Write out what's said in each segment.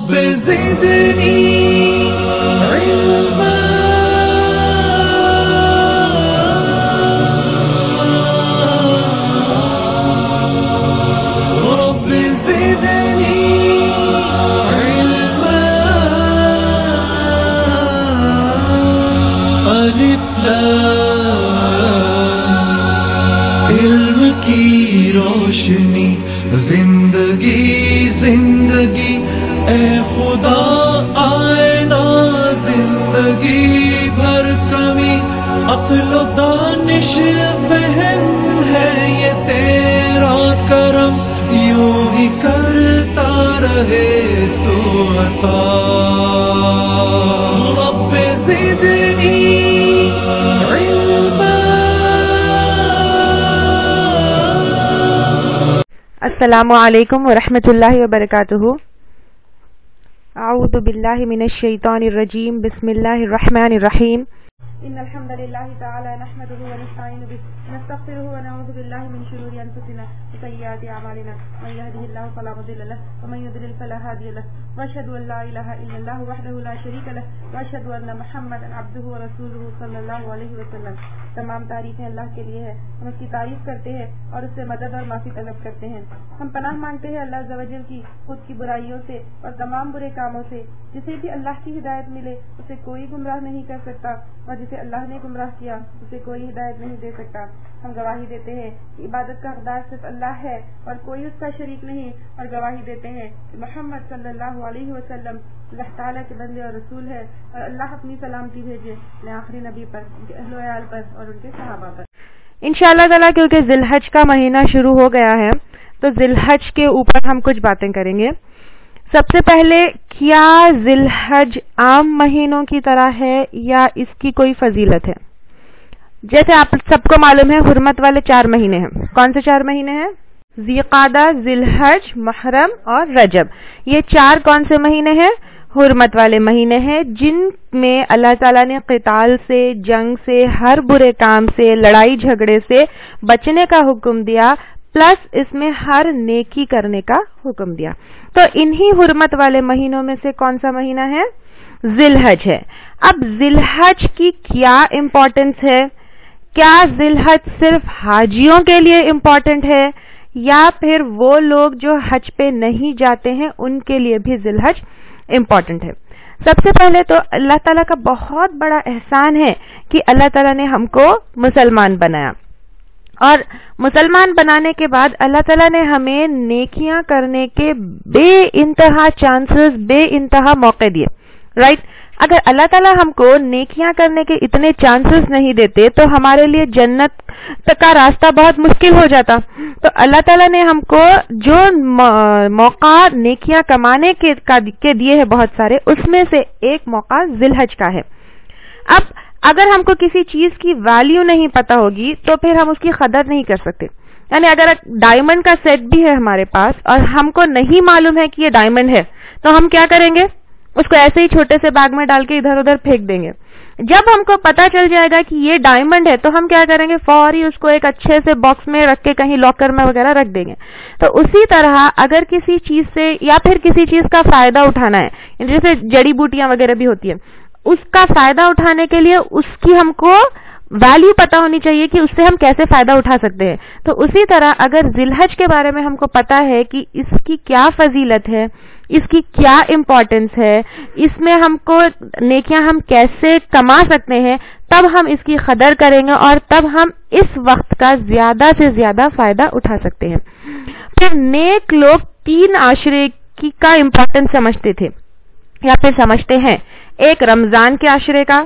رب زدنی علما رب زدنی علما الف لام علم کی روشنی زندگی زندگی اے خدا آئے نا زندگی بھر کمی عقل و دانش فہم ہے یہ تیرا کرم یوں ہی کرتا رہے تو عطا رب زدنی علما. السلام علیکم ورحمۃ اللہ وبرکاتہ. اعوذ باللہ من الشیطان الرجیم. بسم اللہ الرحمن الرحیم. ان الحمد للہ تعالی نحمده ونستعین به ونستغفره ونعوذ باللہ من شرور انفسنا وسیئات اعمالنا من يهده الله فلا مضل له ومن يضلل فلا هادي له واشهد ان لا اله الا الله وحده لا شريك له واشهد ان محمدا عبده ورسوله صلی اللہ علیہ وسلم. تمام تعریفیں اللہ کے لیے ہے. ہم اس کی تعریف کرتے ہیں اور اس سے مدد اور معافی طلب کرتے ہیں. ہم پناہ مانگتے ہیں اللہ عز و جل کی خود کی برائیوں سے اور تمام برے کاموں سے. جسے بھی اللہ کی ہدایت ملے اسے کوئی گمراہ نہیں کر سکتا اور جسے اللہ نے گمراہ کیا اسے کوئی ہدایت نہیں دے سکتا. ہم گواہی دیتے ہیں کہ عبادت کا حقدار صرف اللہ ہے اور کوئی اس کا شریک نہیں, اور گواہی دیتے ہیں کہ محمد صلی اللہ علیہ وسلم اللہ تعالیٰ کے بندے اور رسول ہے, اور اللہ اپنی سلامتی بھیجے اپنے آخری نبی پر, ان کے اہل و عیال پر اور ان کے صحابہ پر. انشاءاللہ تعالیٰ کیونکہ ذی الحج کا مہینہ شروع ہو گیا ہے تو ذی الحج کے اوپر ہم کچھ باتیں کریں گے. سب سے پہلے, کیا ذی الحج عام مہینوں کی طرح ہے یا اس کی کوئی فضیلت ہے؟ جیسے آپ سب کو معلوم ہے حرمت والے 4 مہینے ہیں. کون سے 4 مہینے ہیں؟ ذی قعدہ, ذی الحج, محرم اور رجب. یہ 4 کون سے مہینے ہیں؟ حرمت والے مہینے ہیں, جن میں اللہ تعالیٰ نے قتال سے, جنگ سے, ہر برے کام سے, لڑائی جھگڑے سے بچنے کا حکم دیا, پلس اس میں ہر نیکی کرنے کا حکم دیا. تو انہی حرمت والے مہینوں میں سے کون سا مہینہ ہے؟ ذی الحج ہے. اب ذی الحج کی کیا امپورٹنس ہے؟ کیا ذی الحج صرف حاجیوں کے لیے امپورٹنٹ ہے یا پھر وہ لوگ جو حج پہ نہیں جاتے ہیں ان کے لیے بھی ذی الحج امپورٹنٹ ہے؟ سب سے پہلے تو اللہ تعالیٰ کا بہت بڑا احسان ہے کہ اللہ تعالیٰ نے ہم کو مسلمان بنایا, اور مسلمان بنانے کے بعد اللہ تعالیٰ نے ہمیں نیکیاں کرنے کے بے انتہا چانسز, بے انتہا موقع دیے. رائٹ, اگر اللہ تعالیٰ ہم کو نیکیاں کرنے کے اتنے چانسز نہیں دیتے تو ہمارے لیے جنت کا راستہ بہت مشکل ہو جاتا. تو اللہ تعالیٰ نے ہم کو جو موقع نیکیاں کمانے کے دیے ہیں بہت سارے, اس میں سے ایک موقع ذی الحج کا ہے. اب اگر ہم کو کسی چیز کی ویلیو نہیں پتا ہوگی تو پھر ہم اس کی قدر نہیں کر سکتے. یعنی اگر ڈائمنڈ کا سیٹ بھی ہے ہمارے پاس اور ہم کو نہیں معلوم ہے کہ یہ ڈائمنڈ ہے تو ہم کیا کریں گے؟ اس کو ایسے ہی چھوٹے سے بیگ میں ڈال کے ادھر ادھر پھینک دیں گے. جب ہم کو پتا چل جائے گا کہ یہ ڈائمنڈ ہے تو ہم کیا کریں گے؟ فوری اس کو ایک اچھے سے باکس میں رکھ کے کہیں لاکر میں وغیرہ رکھ دیں گے. تو اسی طرح اگر کسی چیز سے یا پھر کسی چیز کا فائدہ اٹھانا ہے, جیسے جڑی بوٹیاں وغیرہ بھی ہوتی ہیں, اس کا فائدہ اٹھانے کے لیے اس کی ہم کو ویلیو پتا ہونی چاہیے کہ اس سے ہم کیسے فائدہ اٹھا سکتے ہیں. تو اسی طرح اگر ذی الحج کے بارے میں ہم کو پتا ہے کہ اس کی کیا فضیلت ہے, اس کی کیا امپورٹنس ہے, اس میں ہم کو نیکیاں ہم کیسے کما سکتے ہیں, تب ہم اس کی قدر کریں گے اور تب ہم اس وقت کا زیادہ سے زیادہ فائدہ اٹھا سکتے ہیں. پھر نیک لوگ 3 عاشرے کا امپورٹنس سمجھتے تھے یا پھر سمجھتے ہیں. ایک رمضان کے عشرے کا,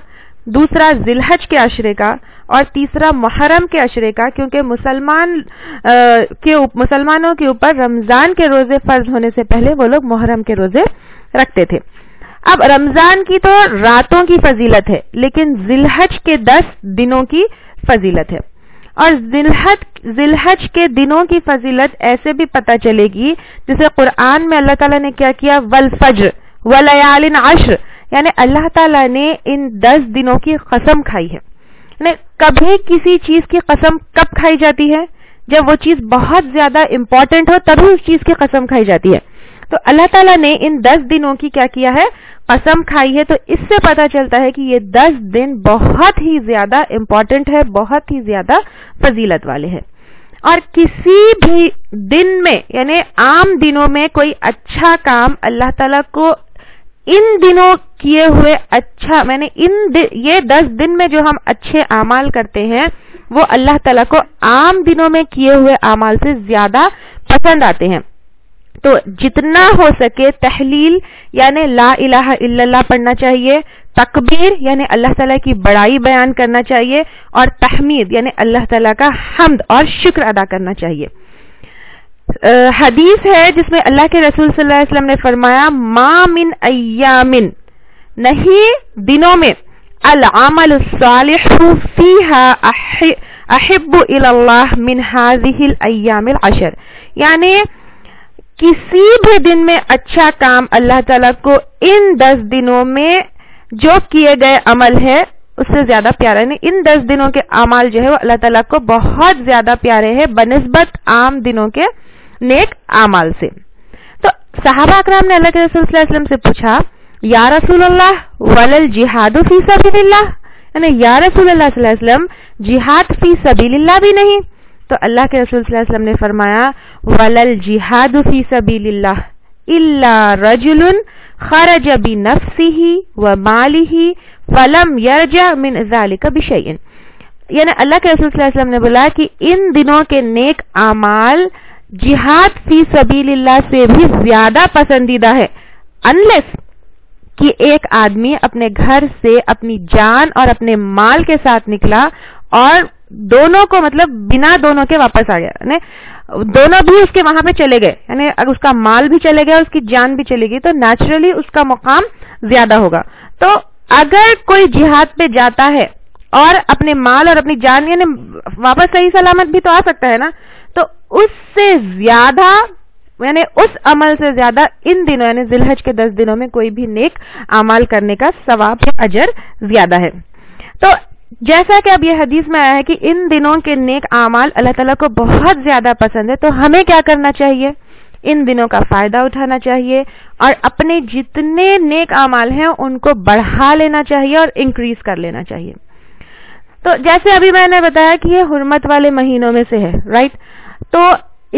دوسرا ذی الحج کے عشرے کا, اور تیسرا محرم کے عشرے کا, کیونکہ مسلمانوں کے اوپر رمضان کے روزے فرض ہونے سے پہلے وہ لوگ محرم کے روزے رکھتے تھے. اب رمضان کی تو راتوں کی فضیلت ہے, لیکن ذی الحج کے 10 دنوں کی فضیلت ہے. اور ذی الحج کے دنوں کی فضیلت ایسے بھی پتہ چلے گی جیسے قرآن میں اللہ تعالیٰ نے کیا کیا, والفجر ولیال عشر, یعنی اللہ تعالیٰ نے ان 10 دنوں کی قسم کھائی ہے. یعنی کبھی کسی چیز کی قسم کب کھائی جاتی ہے؟ جب وہ چیز بہت زیادہ امپورٹنٹ ہو تبھی اس چیز کی قسم کھائی جاتی ہے. تو اللہ تعالیٰ نے ان 10 دنوں کی کیا کیا ہے؟ قسم کھائی ہے. تو اس سے پتہ چلتا ہے کہ یہ 10 دن بہت ہی زیادہ امپورٹنٹ ہے, بہت ہی زیادہ فضیلت والے ہیں. اور کسی بھی دن میں یعنی عام دنوں میں کوئی اچھا کام اللہ تعالیٰ کو ان دنوں کیے ہوئے اچھا یہ 10 دن میں جو ہم اچھے اعمال کرتے ہیں وہ اللہ تعالیٰ کو عام دنوں میں کیے ہوئے اعمال سے زیادہ پسند آتے ہیں. تو جتنا ہو سکے تحلیل یعنی لا الہ الا اللہ پڑھنا چاہیے, تکبیر یعنی اللہ تعالیٰ کی بڑائی بیان کرنا چاہیے, اور تحمید یعنی اللہ تعالیٰ کا حمد اور شکر ادا کرنا چاہیے. حدیث ہے جس میں اللہ کے رسول صلی اللہ علیہ وسلم نے فرمایا ما من ایامن, نہیں دنوں میں, العمل الصالح فیہا احب الی اللہ من هذه الایام العشر, یعنی کسی بھی دن میں اچھا کام اللہ تعالیٰ کو ان 10 دنوں میں جو کیے گئے عمل ہے اس سے زیادہ پیارا ہے. ان 10 دنوں کے اعمال جو ہے وہ اللہ تعالیٰ کو بہت زیادہ پیارے ہیں بنسبت عام دنوں کے نیک اعمال سے. تو صحابہ اکرام نے اللہ کے رسول صلی اللہ علیہ وسلم سے پوچھا یا رسول اللہ ولل جہاد فی سبیل اللہ, یعنی یا رسول اللہ صلی اللہ علیہ وسلم جہاد فی سبیل اللہ بھی نہیں؟ تو اللہ کے رسول صلی اللہ علیہ وسلم نے فرمایا ولل جہاد فی سبیل اللہ الا رجل خرج بنفسه وماله فلم يرجع من ذلك بشيء, یعنی اللہ کے رسول صلی اللہ علیہ وسلم نے بولا کہ ان دنوں کے نیک اعمال جہاد فی سبیل اللہ سے بھی زیادہ پسندیدہ ہے, انلیس کہ ایک آدمی اپنے گھر سے اپنی جان اور اپنے مال کے ساتھ نکلا اور دونوں کو مطلب بنا دونوں کے واپس آ گیا, یعنی دونوں بھی اس کے وہاں پہ چلے گئے, یعنی اگر اس کا مال بھی چلے گیا اس کی جان بھی چلے گئی تو نیچرلی اس کا مقام زیادہ ہوگا. تو اگر کوئی جہاد پہ جاتا ہے اور اپنے مال اور اپنی جان یعنی واپس صحیح سلامت بھی تو آ سکتا ہے نا, تو اس سے زیادہ یعنی اس عمل سے زیادہ ان دنوں یعنی ذی الحج کے 10 دنوں میں کوئی بھی نیک اعمال کرنے کا ثواب اجر زیادہ ہے. تو جیسا کہ اب یہ حدیث میں آیا ہے کہ ان دنوں کے نیک اعمال اللہ تعالیٰ کو بہت زیادہ پسند ہے, تو ہمیں کیا کرنا چاہیے؟ ان دنوں کا فائدہ اٹھانا چاہیے اور اپنے جتنے نیک اعمال ہیں ان کو بڑھا لینا چاہیے اور انکریز کر لینا چاہیے. تو جیسے ابھی میں نے بتایا کہ یہ حرمت والے مہینوں میں سے ہے, رائٹ؟ تو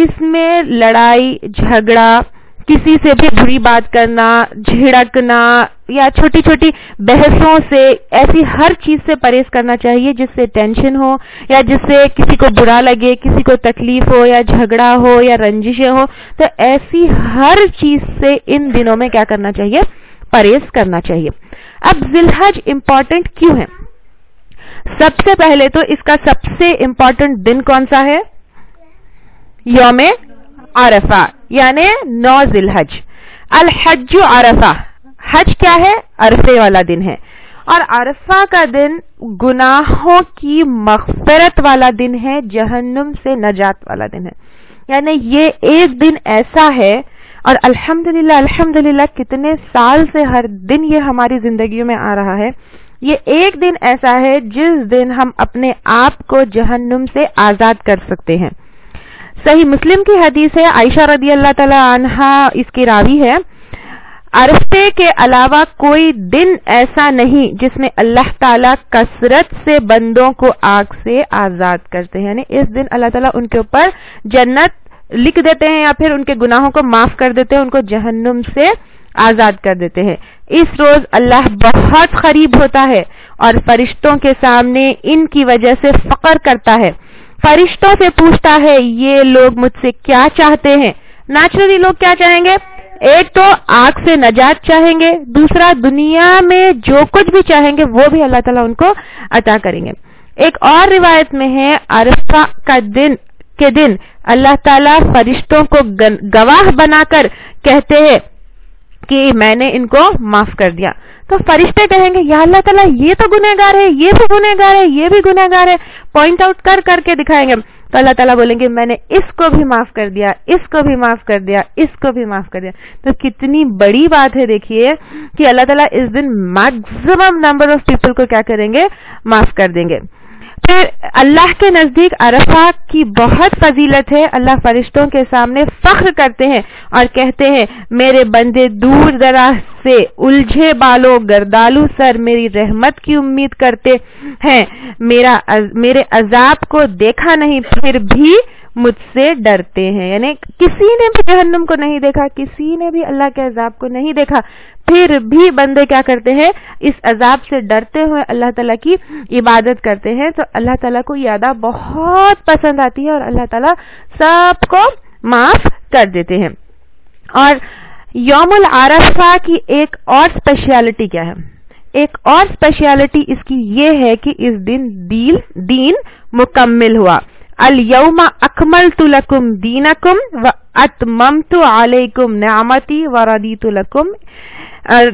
اس میں لڑائی جھگڑا, کسی سے بھی بری بات کرنا, جھڑکنا یا چھوٹی چھوٹی بحثوں سے, ایسی ہر چیز سے پرہیز کرنا چاہیے جس سے ٹینشن ہو یا جس سے کسی کو برا لگے, کسی کو تکلیف ہو یا جھگڑا ہو یا رنجشیں ہو. تو ایسی ہر چیز سے ان دنوں میں کیا کرنا چاہیے؟ پرہیز کرنا چاہیے. اب ذی الحج امپورٹنٹ کیوں ہے؟ سب سے پہلے تو اس کا سب سے امپورٹنٹ دن کون سا ہے؟ یوم عرفہ یعنی 9 ذی الحج. الحج عرفہ, حج کیا ہے؟ عرفے والا دن ہے, اور عرفہ کا دن گناہوں کی مغفرت والا دن ہے, جہنم سے نجات والا دن ہے. یعنی یہ ایک دن ایسا ہے, اور الحمدللہ کتنے سال سے ہر دن یہ ہماری زندگیوں میں آ رہا ہے. یہ ایک دن ایسا ہے جس دن ہم اپنے آپ کو جہنم سے آزاد کر سکتے ہیں. صحیح مسلم کی حدیث ہے, عائشہ رضی اللہ تعالی عنہا اس کی راوی ہے, عرفے کے علاوہ کوئی دن ایسا نہیں جس میں اللہ تعالیٰ کثرت سے بندوں کو آگ سے آزاد کرتے ہیں. یعنی اس دن اللہ تعالیٰ ان کے اوپر جنت لکھ دیتے ہیں یا پھر ان کے گناہوں کو معاف کر دیتے ہیں, ان کو جہنم سے آزاد کر دیتے ہیں. اس روز اللہ بہت قریب ہوتا ہے اور فرشتوں کے سامنے ان کی وجہ سے فخر کرتا ہے. فرشتوں سے پوچھتا ہے یہ لوگ مجھ سے کیا چاہتے ہیں؟ نیچرلی لوگ کیا چاہیں گے؟ ایک تو آگ سے نجات چاہیں گے, دوسرا دنیا میں جو کچھ بھی چاہیں گے وہ بھی اللہ تعالیٰ ان کو عطا کریں گے. ایک اور روایت میں ہے عرفہ کے دن اللہ تعالیٰ فرشتوں کو گواہ بنا کر کہتے ہیں کہ میں نے ان کو معاف کر دیا. تو فرشتے کہیں گے یا اللہ تعالیٰ یہ تو گنہگار ہے, یہ بھی گنہگار ہے, یہ بھی گنہگار ہے, پوائنٹ آؤٹ کر کے دکھائیں گے. تو اللہ تعالیٰ بولیں گے میں نے اس کو بھی معاف کر دیا, اس کو بھی معاف کر دیا, اس کو بھی معاف کر دیا. تو کتنی بڑی بات ہے دیکھیے کہ اللہ تعالیٰ اس دن میکسیمم نمبر آف پیپل کو کیا کریں گے؟ معاف کر دیں گے. پھر اللہ کے نزدیک عرفہ کی بہت فضیلت ہے. اللہ فرشتوں کے سامنے فخر کرتے ہیں اور کہتے ہیں میرے بندے دور دراز سے الجھے بالوں گردالو سر میری رحمت کی امید کرتے ہیں, میرے عذاب کو دیکھا نہیں پھر بھی مجھ سے ڈرتے ہیں. یعنی کسی نے بھی جہنم کو نہیں دیکھا, کسی نے بھی اللہ کے عذاب کو نہیں دیکھا, پھر بھی بندے کیا کرتے ہیں, اس عذاب سے ڈرتے ہوئے اللہ تعالیٰ کی عبادت کرتے ہیں. تو اللہ تعالیٰ کو یہ ادا بہت پسند آتی ہے اور اللہ تعالیٰ سب کو معاف کر دیتے ہیں. اور یوم العرفہ کی ایک اور اسپیشلٹی کیا ہے؟ ایک اور اسپیشلٹی اس کی یہ ہے کہ اس دن دین مکمل ہوا. الیوم اکملت لکم دینکم واتممت علیکم نعمتی ورضیت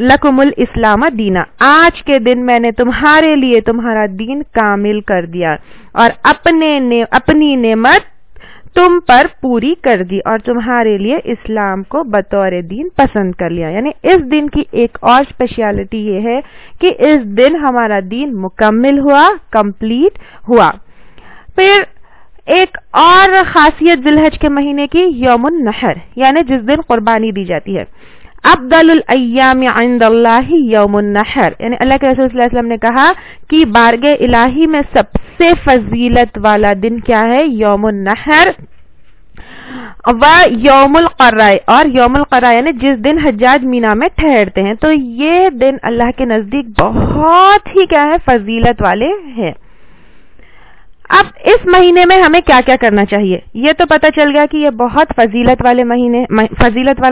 لکم الاسلام دینا. آج کے دن میں نے تمہارے لیے تمہارا دین کامل کر دیا اور اپنی نعمت تم پر پوری کر دی اور تمہارے لیے اسلام کو بطور دین پسند کر لیا. یعنی اس دن کی ایک اور اسپیشلٹی یہ ہے کہ اس دن ہمارا دین مکمل ہوا, کمپلیٹ ہوا. پھر ایک اور خاصیت ذی الحج کے مہینے کی یوم النحر, یعنی جس دن قربانی دی جاتی ہے. افضل الایام عند اللہ یوم النحر, یعنی اللہ کے رسول صلی اللہ علیہ وسلم نے کہا کہ بارگاہ الہی میں سب سے فضیلت والا دن کیا ہے؟ یوم النحر و یوم القرہ, اور یوم القرہ یعنی جس دن حجاج مینا میں ٹھہرتے ہیں. تو یہ دن اللہ کے نزدیک بہت ہی کیا ہے, فضیلت والے ہیں. اب اس مہینے میں ہمیں کیا کیا کرنا چاہیے؟ یہ تو پتہ چل گیا کہ یہ بہت فضیلت والا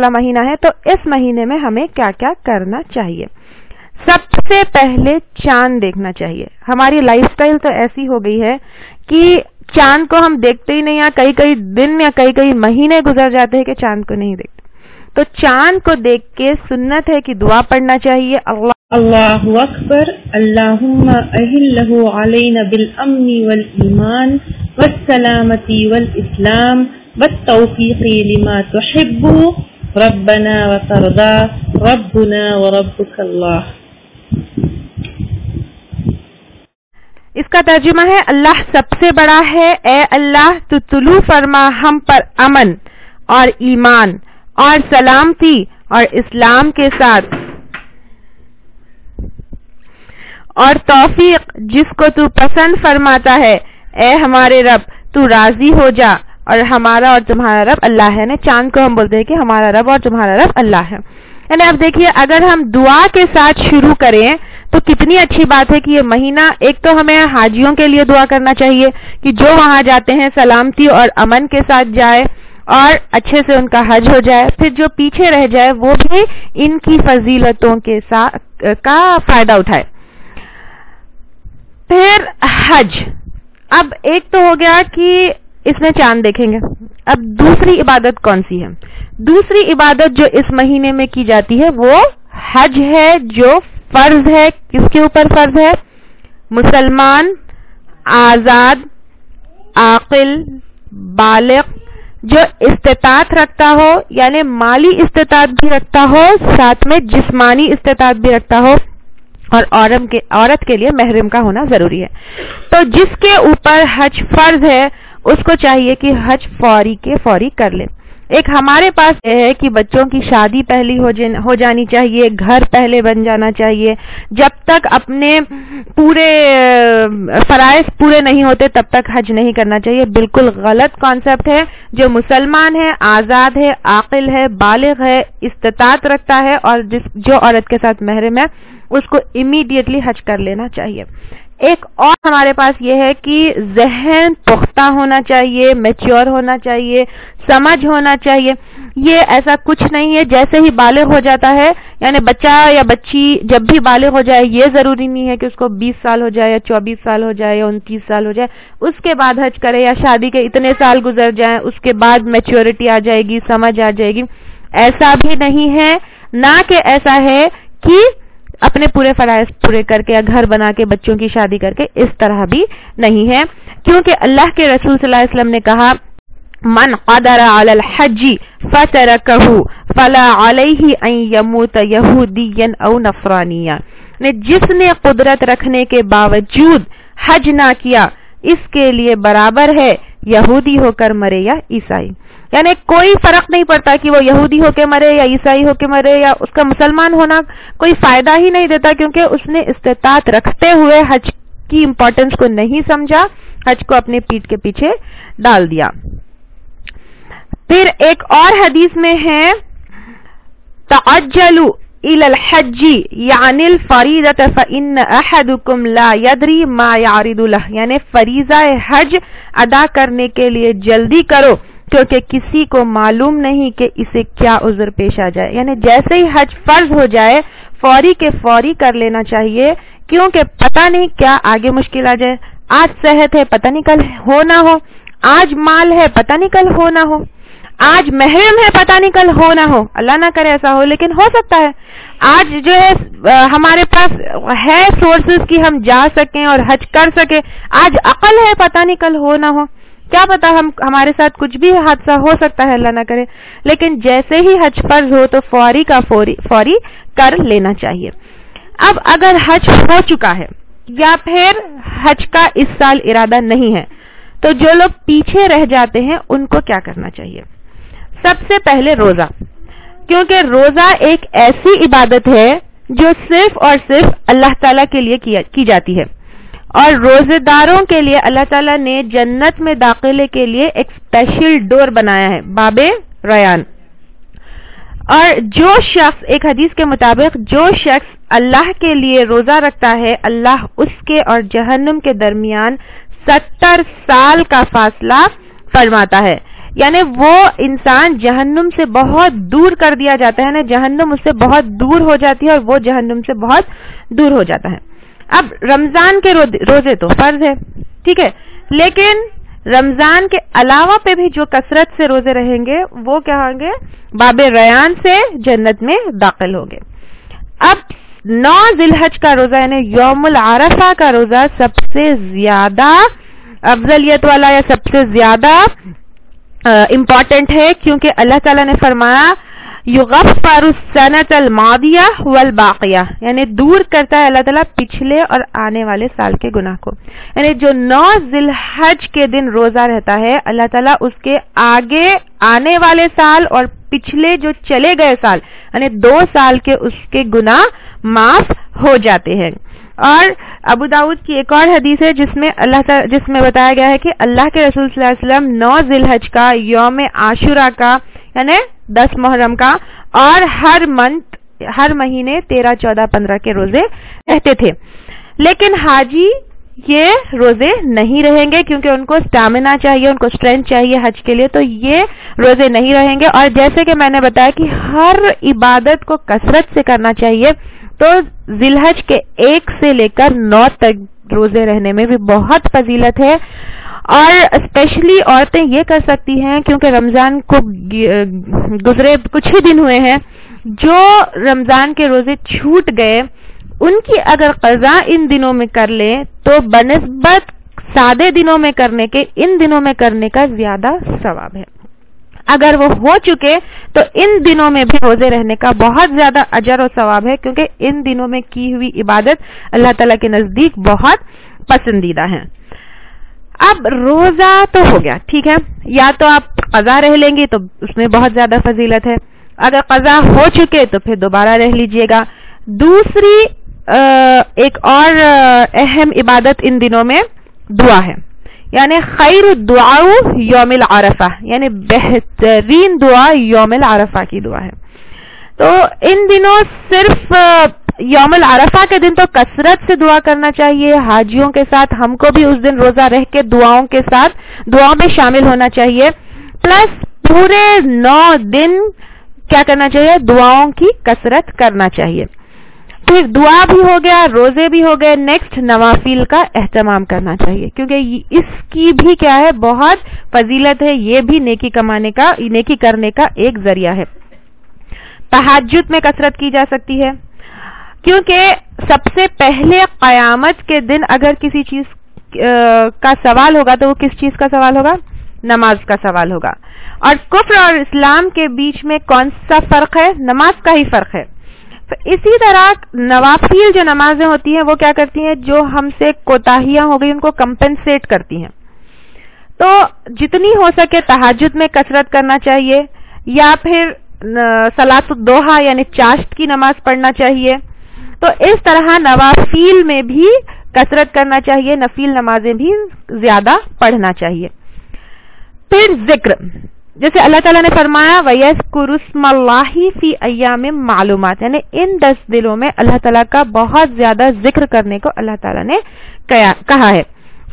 مہینہ ہے. تو اس مہینے میں ہمیں کیا کیا کرنا چاہیے؟ سب سے پہلے چاند دیکھنا چاہیے. ہماری لائف سٹائل تو ایسی ہو گئی ہے کہ چاند کو ہم دیکھتے ہی نہیں, یا کئی دن یا کئی مہینے گزر جاتے ہیں کہ چاند کو نہیں دیکھتے. تو چاند کو دیکھ کے سنت ہے کہ دعا پڑھنا چاہیے, اللہ اکبر اللہم اہلہ علینا بالامن والایمان والسلامتی والاسلام والتوفیق لما تحب ربنا وترضى ربنا وربک اللہ. اس کا ترجمہ ہے اللہ سب سے بڑا ہے, اے اللہ تو طلوع فرما ہم پر امن اور ایمان اور سلامتی اور اسلام کے ساتھ, اور توفیق جس کو تو پسند فرماتا ہے. اے ہمارے رب تو راضی ہو جا, اور ہمارا اور تمہارا رب اللہ ہے. نا چاند کو ہم بولتے ہیں کہ ہمارا رب اور تمہارا رب اللہ ہے. یعنی اب دیکھیے اگر ہم دعا کے ساتھ شروع کریں تو کتنی اچھی بات ہے کہ یہ مہینہ, ایک تو ہمیں حاجیوں کے لیے دعا کرنا چاہیے کہ جو وہاں جاتے ہیں سلامتی اور امن کے ساتھ جائے اور اچھے سے ان کا حج ہو جائے. پھر جو پیچھے رہ جائے وہ بھی ان کی فضیلتوں کے ساتھ کا فائدہ اٹھائے. پھر حج. اب ایک تو ہو گیا کہ اس میں چاند دیکھیں گے. اب دوسری عبادت کون سی ہے؟ دوسری عبادت جو اس مہینے میں کی جاتی ہے وہ حج ہے, جو فرض ہے. کس کے اوپر فرض ہے؟ مسلمان, آزاد, عاقل, بالغ, جو استطاعت رکھتا ہو, یعنی مالی استطاعت بھی رکھتا ہو, ساتھ میں جسمانی استطاعت بھی رکھتا ہو, اور عورت کے لیے محرم کا ہونا ضروری ہے. تو جس کے اوپر حج فرض ہے اس کو چاہیے کہ حج فوری کے فوری کر لے. ایک ہمارے پاس یہ ہے کہ بچوں کی شادی پہلی ہو جانی چاہیے, گھر پہلے بن جانا چاہیے. جب تک اپنے پورے فرائض پورے نہیں ہوتے تب تک حج نہیں کرنا چاہیے. بالکل غلط کانسیپٹ ہے. جو مسلمان ہے, آزاد ہے, عاقل ہے, بالغ ہے, استطاعت رکھتا ہے, اور جو عورت کے ساتھ محرم ہے اس کو امیڈیٹلی حج کر لینا چاہیے. ایک اور ہمارے پاس یہ ہے کہ ذہن پختہ ہونا چاہیے, میچور ہونا چاہیے, سمجھ ہونا چاہیے. یہ ایسا کچھ نہیں ہے جیسے ہی بالغ ہو جاتا ہے, یعنی بچہ یا بچی جب بھی بالغ ہو جائے یہ ضروری نہیں ہے کہ اس کو 20 سال ہو جائے یا 24 سال ہو جائے یا 29 سال ہو جائے اس کے بعد حج کرے, یا شادی کے اتنے سال گزر جائیں اس کے بعد میچورٹی آ جائے گی, سمجھ آ جائے گی. ایسا بھی نہیں ہے, نہ کہ ایسا ہے کہ اپنے پورے فرائض پورے کر کے یا گھر بنا کے بچوں کی شادی کر کے, اس طرح بھی نہیں ہے. کیونکہ اللہ کے رسول صلی اللہ علیہ وسلم نے کہا من قدر علی الحج فترکہ فلا علیہ ان یموت یہودیا او نصرانیا. جس نے قدرت رکھنے کے باوجود حج نہ کیا, اس کے لیے برابر ہے یہودی ہو کر مرے یا عیسائی. یعنی کوئی فرق نہیں پڑتا کہ وہ یہودی ہو کے مرے یا عیسائی ہو کے مرے, یا اس کا مسلمان ہونا کوئی فائدہ ہی نہیں دیتا, کیونکہ اس نے استطاعت رکھتے ہوئے حج کی امپورٹنس کو نہیں سمجھا, حج کو اپنے پیٹھ کے پیچھے ڈال دیا. پھر ایک اور حدیث میں ہے تعجلوا الى الحج یعنی الفریضۃ فإن احدکم لا یدری ما یعرض له, یعنی فریضہ حج ادا کرنے کے لیے جلدی کرو کیونکہ کسی کو معلوم نہیں کہ اسے کیا عذر پیش آ جائے. یعنی جیسے ہی حج فرض ہو جائے فوری کے فوری کر لینا چاہیے, کیونکہ پتہ نہیں کیا آگے مشکل آ جائے. آج صحت ہے, پتہ نہیں کل ہو نہ ہو, آج مال ہے, پتہ نہیں کل ہو نہ ہو, آج محرم ہے, پتہ نہیں کل ہو نہ ہو. اللہ نہ کرے ایسا ہو, لیکن ہو سکتا ہے. آج جو ہے ہمارے پاس ہے سورسز کی ہم جا سکیں اور حج کر سکیں, آج عقل ہے, پتہ نہیں کل ہو نہ ہو, کیا پتا ہمارے ساتھ کچھ بھی حادثہ ہو سکتا ہے, اللہ نہ کرے. لیکن جیسے ہی حج فرض ہو تو فوری کا فوری کر لینا چاہیے. اب اگر حج ہو چکا ہے یا پھر حج کا اس سال ارادہ نہیں ہے تو جو لوگ پیچھے رہ جاتے ہیں ان کو کیا کرنا چاہیے؟ سب سے پہلے روزہ, کیونکہ روزہ ایک ایسی عبادت ہے جو صرف اور صرف اللہ تعالیٰ کے لیے کی جاتی ہے, اور روزے داروں کے لیے اللہ تعالیٰ نے جنت میں داخلے کے لیے ایک اسپیشل ڈور بنایا ہے, باب ریان. اور جو شخص, ایک حدیث کے مطابق جو شخص اللہ کے لیے روزہ رکھتا ہے اللہ اس کے اور جہنم کے درمیان 70 سال کا فاصلہ فرماتا ہے. یعنی وہ انسان جہنم سے بہت دور کر دیا جاتا ہے, جہنم اس سے بہت دور ہو جاتی ہے اور وہ جہنم سے بہت دور ہو جاتا ہے. اب رمضان کے روزے تو فرض ہے, ٹھیک ہے, لیکن رمضان کے علاوہ پہ بھی جو کثرت سے روزے رہیں گے وہ کیا ہوں گے؟ باب ریان سے جنت میں داخل ہوں گے. اب 9 ذی الحج کا روزہ یعنی یوم العرفہ کا روزہ سب سے زیادہ افضلیت والا یا سب سے زیادہ امپورٹنٹ ہے, کیونکہ اللہ تعالیٰ نے فرمایا یغفر السنۃ الماضیہ والباقیہ, یعنی دور کرتا ہے اللہ تعالیٰ پچھلے اور آنے والے سال کے گناہ کو. یعنی جو 9 ذی الحج کے دن روزہ رہتا ہے اللہ تعالیٰ اس کے آگے آنے والے سال اور پچھلے جو چلے گئے سال یعنی 2 سال کے اس کے گناہ معاف ہو جاتے ہیں. اور ابو داؤد کی ایک اور حدیث ہے جس میں بتایا گیا ہے کہ اللہ کے رسول صلی اللہ علیہ وسلم 9 ذی الحج کا, یوم عاشورہ کا یعنی 10 محرم کا, اور ہر مہینے 13, 14, 15 کے روزے رہتے تھے. لیکن حاجی یہ روزے نہیں رہیں گے کیونکہ ان کو اسٹیمنا چاہیے, ان کو اسٹرینتھ چاہیے حج کے لیے, تو یہ روزے نہیں رہیں گے. اور جیسے کہ میں نے بتایا کہ ہر عبادت کو کثرت سے کرنا چاہیے, تو ذی الحج کے 1 سے لے کر 9 تک روزے رہنے میں بھی بہت فضیلت ہے. اور اسپیشلی عورتیں یہ کر سکتی ہیں کیونکہ رمضان کو گزرے کچھ ہی دن ہوئے ہیں, جو رمضان کے روزے چھوٹ گئے ان کی اگر قضا ان دنوں میں کر لیں تو بنسبت سادے دنوں میں کرنے کے ان دنوں میں کرنے کا زیادہ ثواب ہے. اگر وہ ہو چکے تو ان دنوں میں بھی روزے رہنے کا بہت زیادہ اجر و ثواب ہے, کیونکہ ان دنوں میں کی ہوئی عبادت اللہ تعالیٰ کے نزدیک بہت پسندیدہ ہے. اب روزہ تو ہو گیا, ٹھیک ہے, یا تو آپ قضا رہ لیں گے تو اس میں بہت زیادہ فضیلت ہے, اگر قضا ہو چکے تو پھر دوبارہ رہ لیجئے گا. دوسری ایک اور اہم عبادت ان دنوں میں دعا ہے, یعنی خیر الدعاء یوم العرفہ, یعنی بہترین دعا یوم العرفہ کی دعا ہے. تو ان دنوں صرف یوم العرفہ کے دن تو کثرت سے دعا کرنا چاہیے. حاجیوں کے ساتھ ہم کو بھی اس دن روزہ رہ کے دعاؤں میں شامل ہونا چاہیے. پلس پورے 9 دن کیا کرنا چاہیے؟ دعاؤں کی کثرت کرنا چاہیے. پھر دعا بھی ہو گیا, روزے بھی ہو گئے, نیکسٹ نوافل کا اہتمام کرنا چاہیے کیونکہ اس کی بھی کیا ہے بہت فضیلت ہے. یہ بھی نیکی کرنے کا ایک ذریعہ ہے. تہجد میں کثرت کی جا سکتی ہے کیونکہ سب سے پہلے قیامت کے دن اگر کسی چیز کا سوال ہوگا تو وہ کس چیز کا سوال ہوگا؟ نماز کا سوال ہوگا. اور کفر اور اسلام کے بیچ میں کون سا فرق ہے؟ نماز کا ہی فرق ہے. اسی طرح نوافل جو نمازیں ہوتی ہیں وہ کیا کرتی ہیں, جو ہم سے کوتاہیاں ہو گئی ان کو کمپنسیٹ کرتی ہیں. تو جتنی ہو سکے تہجد میں کثرت کرنا چاہیے, یا پھر صلاۃ الضحیٰ یعنی چاشت کی نماز پڑھنا چاہیے. تو اس طرح نوافل میں بھی کثرت کرنا چاہیے, نفل نمازیں بھی زیادہ پڑھنا چاہیے. پھر ذکر, جیسے اللہ تعالیٰ نے فرمایا وَيَذْكُرُ اسْمَ اللَّهِ فِي أَيَّامٍ مَّعْلُومَاتٍ, یعنی ان 10 دنوں میں اللہ تعالیٰ کا بہت زیادہ ذکر کرنے کو اللہ تعالیٰ نے کہا ہے.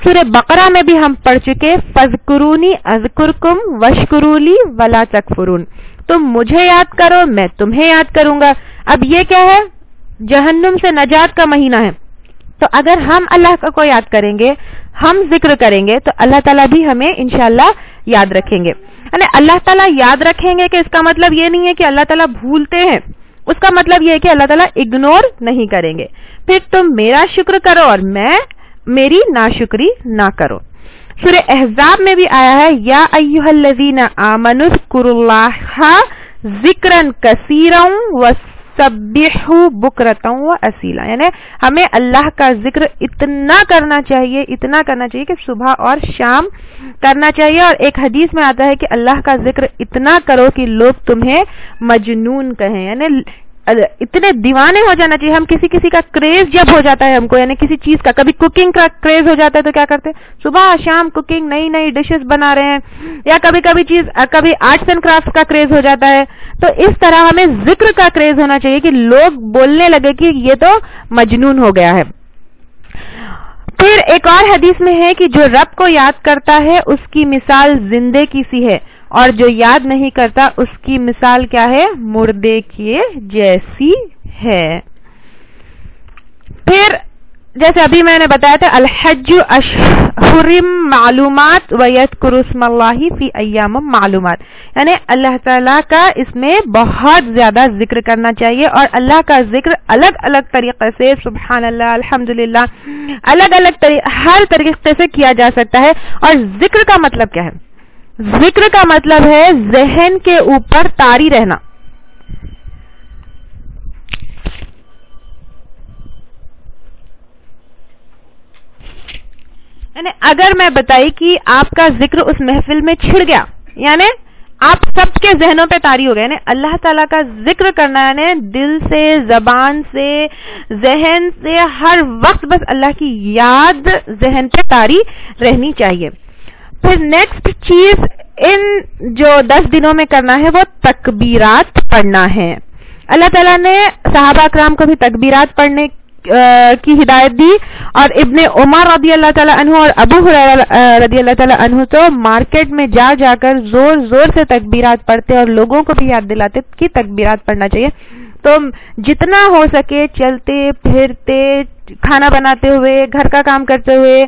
سورہ بقرہ میں بھی ہم پڑھ چکے فَاذْكُرُونِي أَذْكُرْكُمْ وَاشْكُرُوا لِي وَلَا تَكْفُرُونَ, تم مجھے یاد کرو میں تمہیں یاد کروں گا. اب یہ کیا ہے, جہنم سے نجات کا مہینہ ہے. تو اگر ہم اللہ کو یاد کریں گے, ہم ذکر کریں گے, تو اللہ تعالیٰ بھی ہمیں انشاءاللہ یاد رکھیں گے. یعنی اللہ تعالیٰ یاد رکھیں گے کہ اس کا مطلب یہ نہیں ہے کہ اللہ تعالیٰ بھولتے ہیں, اس کا مطلب یہ ہے کہ اللہ تعالیٰ اگنور نہیں کریں گے. پھر تم میرا شکر کرو اور میں میری ناشکری نہ کرو. سورہ احزاب میں بھی آیا ہے یا ایھا الذین آمنوا اذکروا اللہ ذکرا کثیرا وسبحوا بکرۃ واصیلا, یعنی ہمیں اللہ کا ذکر اتنا کرنا چاہیے کہ صبح اور شام کرنا چاہیے. اور ایک حدیث میں آتا ہے کہ اللہ کا ذکر اتنا کرو کہ لوگ تمہیں مجنون کہیں, یعنی اتنے دیوانے ہو جانا چاہیے. ہم کسی کا کریز جب ہو جاتا ہے ہم کو, یعنی کسی چیز کا, کبھی کوکنگ کا کریز ہو جاتا ہے تو کیا کرتے ہیں, صبح شام کوکنگ نئی ڈشز بنا رہے ہیں, یا کبھی آرٹس اینڈ کرافٹ کا کریز ہو جاتا ہے. تو اس طرح ہمیں ذکر کا کریز ہونا چاہیے کہ لوگ بولنے لگے کہ یہ تو مجنون ہو گیا ہے. پھر ایک اور حدیث میں ہے کہ جو رب کو یاد کرتا ہے اس کی مثال زندے کی سی ہے, اور جو یاد نہیں کرتا اس کی مثال کیا ہے, مردے کی جیسی ہے. پھر جیسے ابھی میں نے بتایا تھا الحج اشہر معلومات وَيَذْكُرُ اسْمَ اللَّهِ فِي أَيَّامٍ معلومات, یعنی اللہ تعالیٰ کا اس میں بہت زیادہ ذکر کرنا چاہیے. اور اللہ کا ذکر الگ الگ طریقے سے, سبحان اللہ, الحمدللہ, الگ الگ ہر طریقے سے کیا جا سکتا ہے. اور ذکر کا مطلب کیا ہے, ذکر کا مطلب ہے ذہن کے اوپر طاری رہنا. یعنی اگر میں بتائی کہ آپ کا ذکر اس محفل میں چھڑ گیا, یعنی آپ سب کے ذہنوں پہ طاری ہو گئے, یعنی اللہ تعالیٰ کا ذکر کرنا, یعنی دل سے, زبان سے, ذہن سے, ہر وقت بس اللہ کی یاد ذہن پہ طاری رہنی چاہیے. پھر نیکسٹ چیز ان جو 10 دنوں میں کرنا ہے وہ تکبیرات پڑھنا ہے. اللہ تعالیٰ نے صحابہ اکرام کو بھی تکبیرات پڑھنے کی ہدایت دی, اور ابن عمر رضی اللہ تعالیٰ عنہ اور ابو ہریرہ رضی اللہ تعالیٰ عنہ تو مارکیٹ میں جا کر زور سے تکبیرات پڑھتے اور لوگوں کو بھی یاد دلاتے کہ تکبیرات پڑھنا چاہیے. تو جتنا ہو سکے چلتے پھرتے, کھانا بناتے ہوئے, گھر کا کام کرتے ہوئے,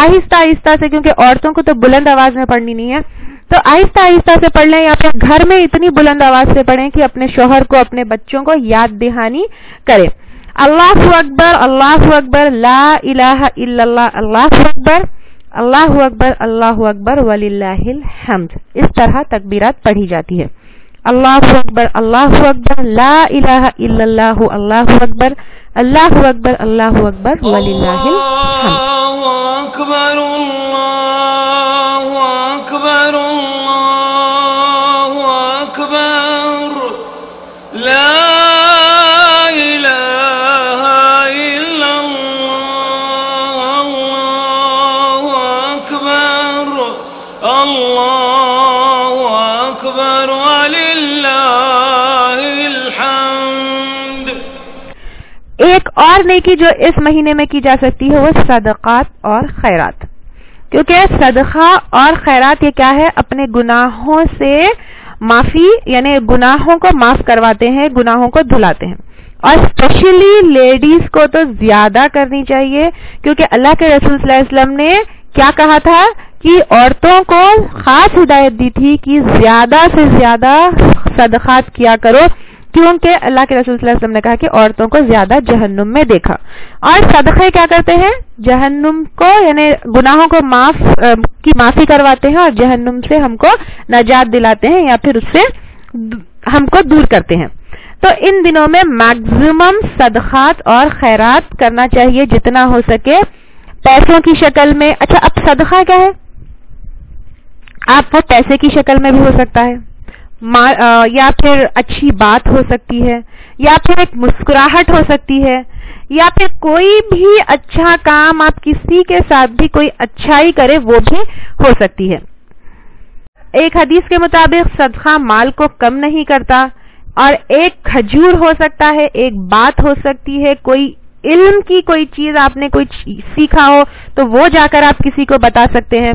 آہستہ سے, کیونکہ عورتوں کو تو بلند آواز میں پڑھنی نہیں ہے, تو آہستہ سے پڑھ لیں, یا پھر گھر میں اتنی بلند آواز سے پڑھیں کہ اپنے شوہر کو, اپنے بچوں کو یاد دہانی کریں. اللہ اکبر, اللہ اکبر, لا الہ الا اللہ, اللہ اکبر, اللہ اکبر, اللہ اکبر وللہ الحمد, اس طرح تکبیرات پڑھی جاتی ہے. اللہ اکبر, اللہ اکبر, لا الہ الا اللہ, اللہ اکبر, اللہ اکبر, اللہ اکبر وللہ الحمد. اللہ اکبر, اللہ اکبر, اللہ اکبر, لا ایک اور نیکی جو اس مہینے میں کی جا سکتی ہے وہ صدقات اور خیرات, کیونکہ صدقہ اور خیرات یہ کیا ہے, اپنے گناہوں سے معافی, یعنی گناہوں کو معاف کرواتے ہیں, گناہوں کو دھلاتے ہیں. اور اسپیشلی لیڈیز کو تو زیادہ کرنی چاہیے, کیونکہ اللہ کے رسول صلی اللہ علیہ وسلم نے کیا کہا تھا کہ عورتوں کو خاص ہدایت دی تھی کہ زیادہ سے زیادہ صدقات کیا کرو, کیونکہ اللہ کے رسول صلی اللہ علیہ وسلم نے کہا کہ عورتوں کو زیادہ جہنم میں دیکھا. اور صدقے کیا کرتے ہیں, جہنم کو, یعنی گناہوں کو معافی کرواتے ہیں, اور جہنم سے ہم کو نجات دلاتے ہیں, یا پھر اس سے ہم کو دور کرتے ہیں. تو ان دنوں میں میکزیمم صدقات اور خیرات کرنا چاہیے جتنا ہو سکے پیسوں کی شکل میں. اچھا اب صدقہ کیا ہے؟ آپ وہ پیسے کی شکل میں بھی ہو سکتا ہے, یا پھر اچھی بات ہو سکتی ہے, یا پھر ایک مسکراہٹ ہو سکتی ہے, یا پھر کوئی بھی اچھا کام آپ کسی کے ساتھ بھی کوئی اچھائی کرے وہ بھی ہو سکتی ہے. ایک حدیث کے مطابق صدقہ مال کو کم نہیں کرتا, اور ایک کھجور ہو سکتا ہے, ایک بات ہو سکتی ہے, کوئی علم کی کوئی چیز آپ نے کوئی سیکھا ہو تو وہ جا کر آپ کسی کو بتا سکتے ہیں,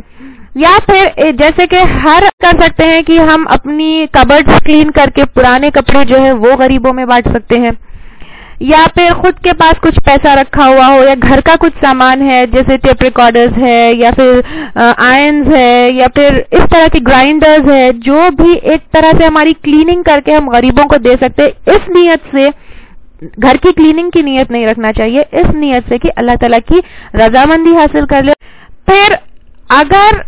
یا پھر جیسے کہ ہر کر سکتے ہیں کہ ہم اپنی کبرڈ کلین کر کے پرانے کپڑے جو ہے وہ غریبوں میں بانٹ سکتے ہیں, یا پھر خود کے پاس کچھ پیسہ رکھا ہوا ہو, یا گھر کا کچھ سامان ہے جیسے ٹیپ ریکارڈرز ہے, یا پھر آئرنز ہے, یا پھر اس طرح کی گرائنڈرز ہے, جو بھی ایک طرح سے ہماری کلیننگ کر کے ہم غریبوں کو دے سکتے. اس نیت سے, گھر کی کلیننگ کی نیت نہیں رکھنا چاہیے, اس نیت سے کہ اللہ تعالیٰ کی رضامندی حاصل کر لے. پھر اگر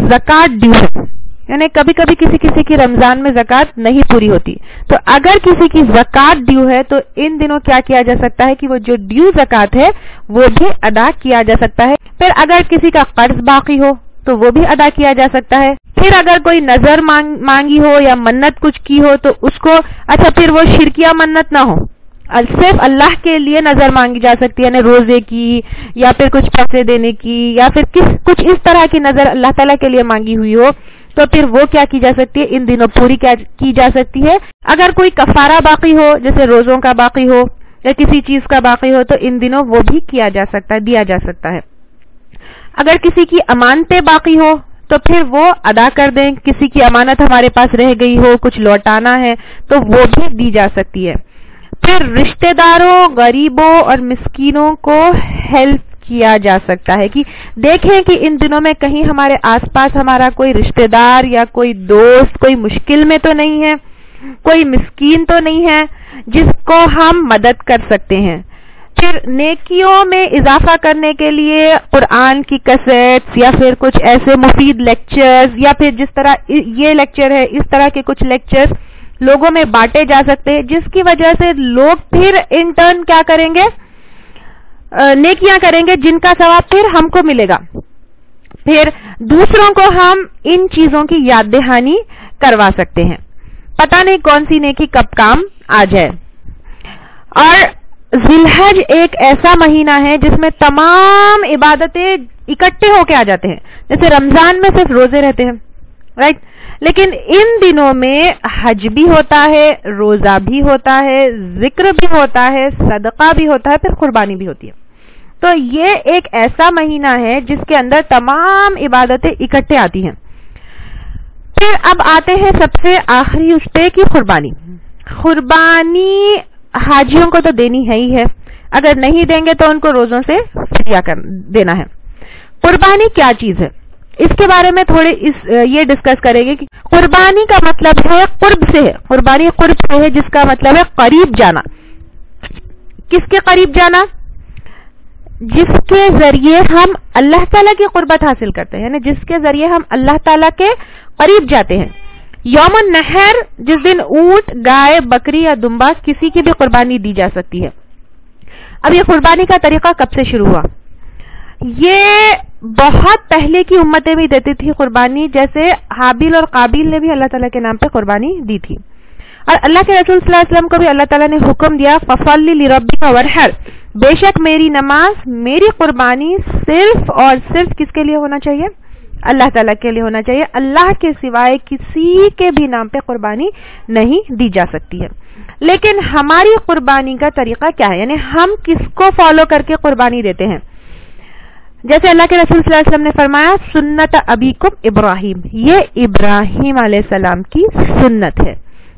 زکوٰۃ ڈیو ہے, یعنی کبھی کبھی کسی کی رمضان میں زکوٰۃ نہیں پوری ہوتی, تو اگر کسی کی زکوٰۃ ڈیو ہے تو ان دنوں کیا کیا جا سکتا ہے کہ وہ جو ڈیو زکوٰۃ ہے وہ بھی ادا کیا جا سکتا ہے. پھر اگر کسی کا قرض باقی ہو تو وہ بھی ادا کیا جا سکتا ہے. پھر اگر کوئی نظر مانگی ہو یا منت کچھ کی ہو تو اس کو, اچھا پھر وہ شرکیہ منت نہ ہو, صرف اللہ کے لیے نظر مانگی جا سکتی ہے, یعنی روزے کی یا پھر کچھ پیسے دینے کی یا پھر کچھ اس طرح کی نظر اللہ تعالیٰ کے لیے مانگی ہوئی ہو, تو پھر وہ کیا کی جا سکتی ہے, ان دنوں پوری کی جا سکتی ہے. اگر کوئی کفارہ باقی ہو جیسے روزوں کا باقی ہو یا کسی چیز کا باقی ہو تو ان دنوں وہ بھی کیا جا سکتا ہے, دیا جا سکتا ہے. اگر کسی کی امانتیں باقی ہو تو پھر وہ ادا کر دیں. کسی کی امانت ہمارے پاس رہ گئی ہو, کچھ لوٹانا ہے تو وہ بھی دی جا سکتی ہے. پھر رشتہ داروں, غریبوں اور مسکینوں کو ہیلپ کیا جا سکتا ہے کہ دیکھیں کہ ان دنوں میں کہیں ہمارے آس پاس ہمارا کوئی رشتہ دار یا کوئی دوست کوئی مشکل میں تو نہیں ہے, کوئی مسکین تو نہیں ہے جس کو ہم مدد کر سکتے ہیں. پھر نیکیوں میں اضافہ کرنے کے لیے قرآن کی کیسٹس یا پھر کچھ ایسے مفید لیکچرز, یا پھر جس طرح یہ لیکچر ہے اس طرح کے کچھ لیکچرز لوگوں میں بانٹے جا سکتے ہیں, جس کی وجہ سے لوگ پھر انٹرن کیا کریں گے, نیکیاں کریں گے جن کا ثواب پھر ہم کو ملے گا. پھر دوسروں کو ہم ان چیزوں کی یاد دہانی کروا سکتے ہیں. پتہ نہیں کون سی نیکی کب کام آ جائے. اور ذی الحج ایک ایسا مہینہ ہے جس میں تمام عبادتیں اکٹھے ہو کے آ جاتے ہیں. جیسے رمضان میں صرف روزے رہتے ہیں, رائٹ, لیکن ان دنوں میں حج بھی ہوتا ہے, روزہ بھی ہوتا ہے, ذکر بھی ہوتا ہے, صدقہ بھی ہوتا ہے, پھر قربانی بھی ہوتی ہے. تو یہ ایک ایسا مہینہ ہے جس کے اندر تمام عبادتیں اکٹھے آتی ہیں. پھر اب آتے ہیں سب سے آخری اس پہ کی قربانی. قربانی حاجیوں کو تو دینی ہے ہی ہے, اگر نہیں دیں گے تو ان کو روزوں سے فدیہ دینا ہے. قربانی کیا چیز ہے اس کے بارے میں تھوڑے یہ ڈسکس کریں گے کہ قربانی کا مطلب ہے قرب سے ہے. قربانی قرب سے ہے جس کا مطلب ہے قریب جانا. کس کے قریب جانا؟ جس کے ذریعے ہم اللہ تعالیٰ کی قربت حاصل کرتے ہیں, یعنی جس کے ذریعے ہم اللہ تعالیٰ کے قریب جاتے ہیں. یوم النحر جس دن اونٹ, گائے, بکری یا دمبا کسی کی بھی قربانی دی جا سکتی ہے. اب یہ قربانی کا طریقہ کب سے شروع ہوا؟ یہ بہت پہلے کی امتیں بھی دیتی تھی قربانی, جیسے حابیل اور قابیل نے بھی اللہ تعالیٰ کے نام پہ قربانی دی تھی. اور اللہ کے رسول صلی اللہ علیہ وسلم کو بھی اللہ تعالیٰ نے حکم دیا فَصَلِّ لِرَبِّكَ وَانْحَرْ, بے شک میری نماز, میری قربانی صرف اور صرف کس کے لیے ہونا چاہیے؟ اللہ تعالیٰ کے لیے ہونا چاہیے. اللہ کے سوائے کسی کے بھی نام پہ قربانی نہیں دی جا سکتی ہے. لیکن ہماری قربانی کا طریقہ کیا ہے, یعنی ہم کس کو فالو کر کے قربانی دیتے ہیں؟ جیسے اللہ کے رسول صلی اللہ علیہ وسلم نے فرمایا سنت ابیکم ابراہیم, یہ ابراہیم علیہ السلام کی سنت ہے,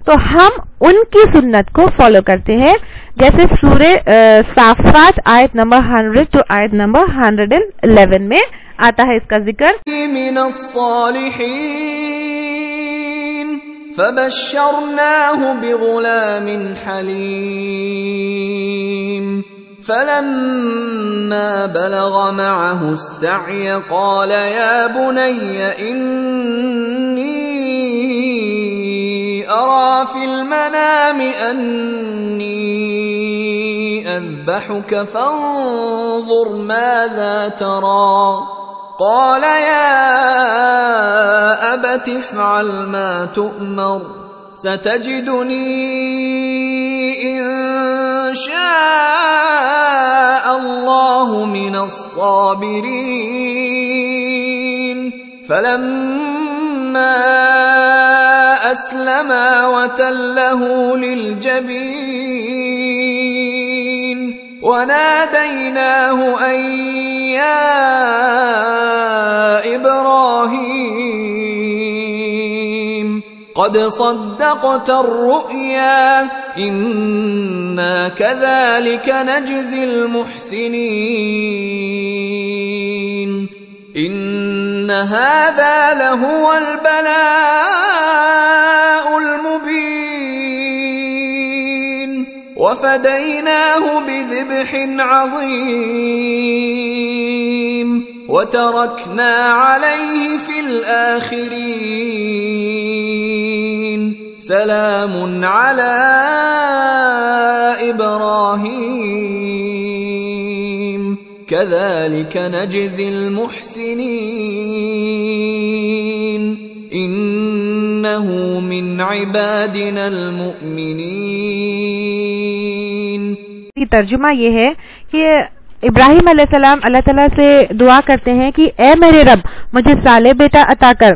تو ہم ان کی سنت کو فالو کرتے ہیں. جیسے سورہ صافات آیت نمبر 100 to آیت نمبر 111 میں آتا ہے اس کا ذکر. من الصالحین فبشرناہ بغلام حلیم فلما بلغ معه السعي قال يا بني إني أرى في المنام أني أذبحك فانظر ماذا ترى قال يا أبت افعل ما تؤمر ستجدني إن شاء الله من الصابرين فلما أسلما وتله للجبين وناديناه أن يا إبراهيم قد صدقت الرؤيا إنا كذلك نجزي المحسنين إن هذا لهو البلاء المبين وفديناه بذبح عظيم وتركنا عليه في الآخرين سلام على إبراهيم كذلك نجزي المحسنين إنه من عبادنا المؤمنين. ترجمہ یہ ہے کہ ابراہیم علیہ السلام اللہ تعالیٰ سے دعا کرتے ہیں کہ اے میرے رب مجھے صالح بیٹا عطا کر.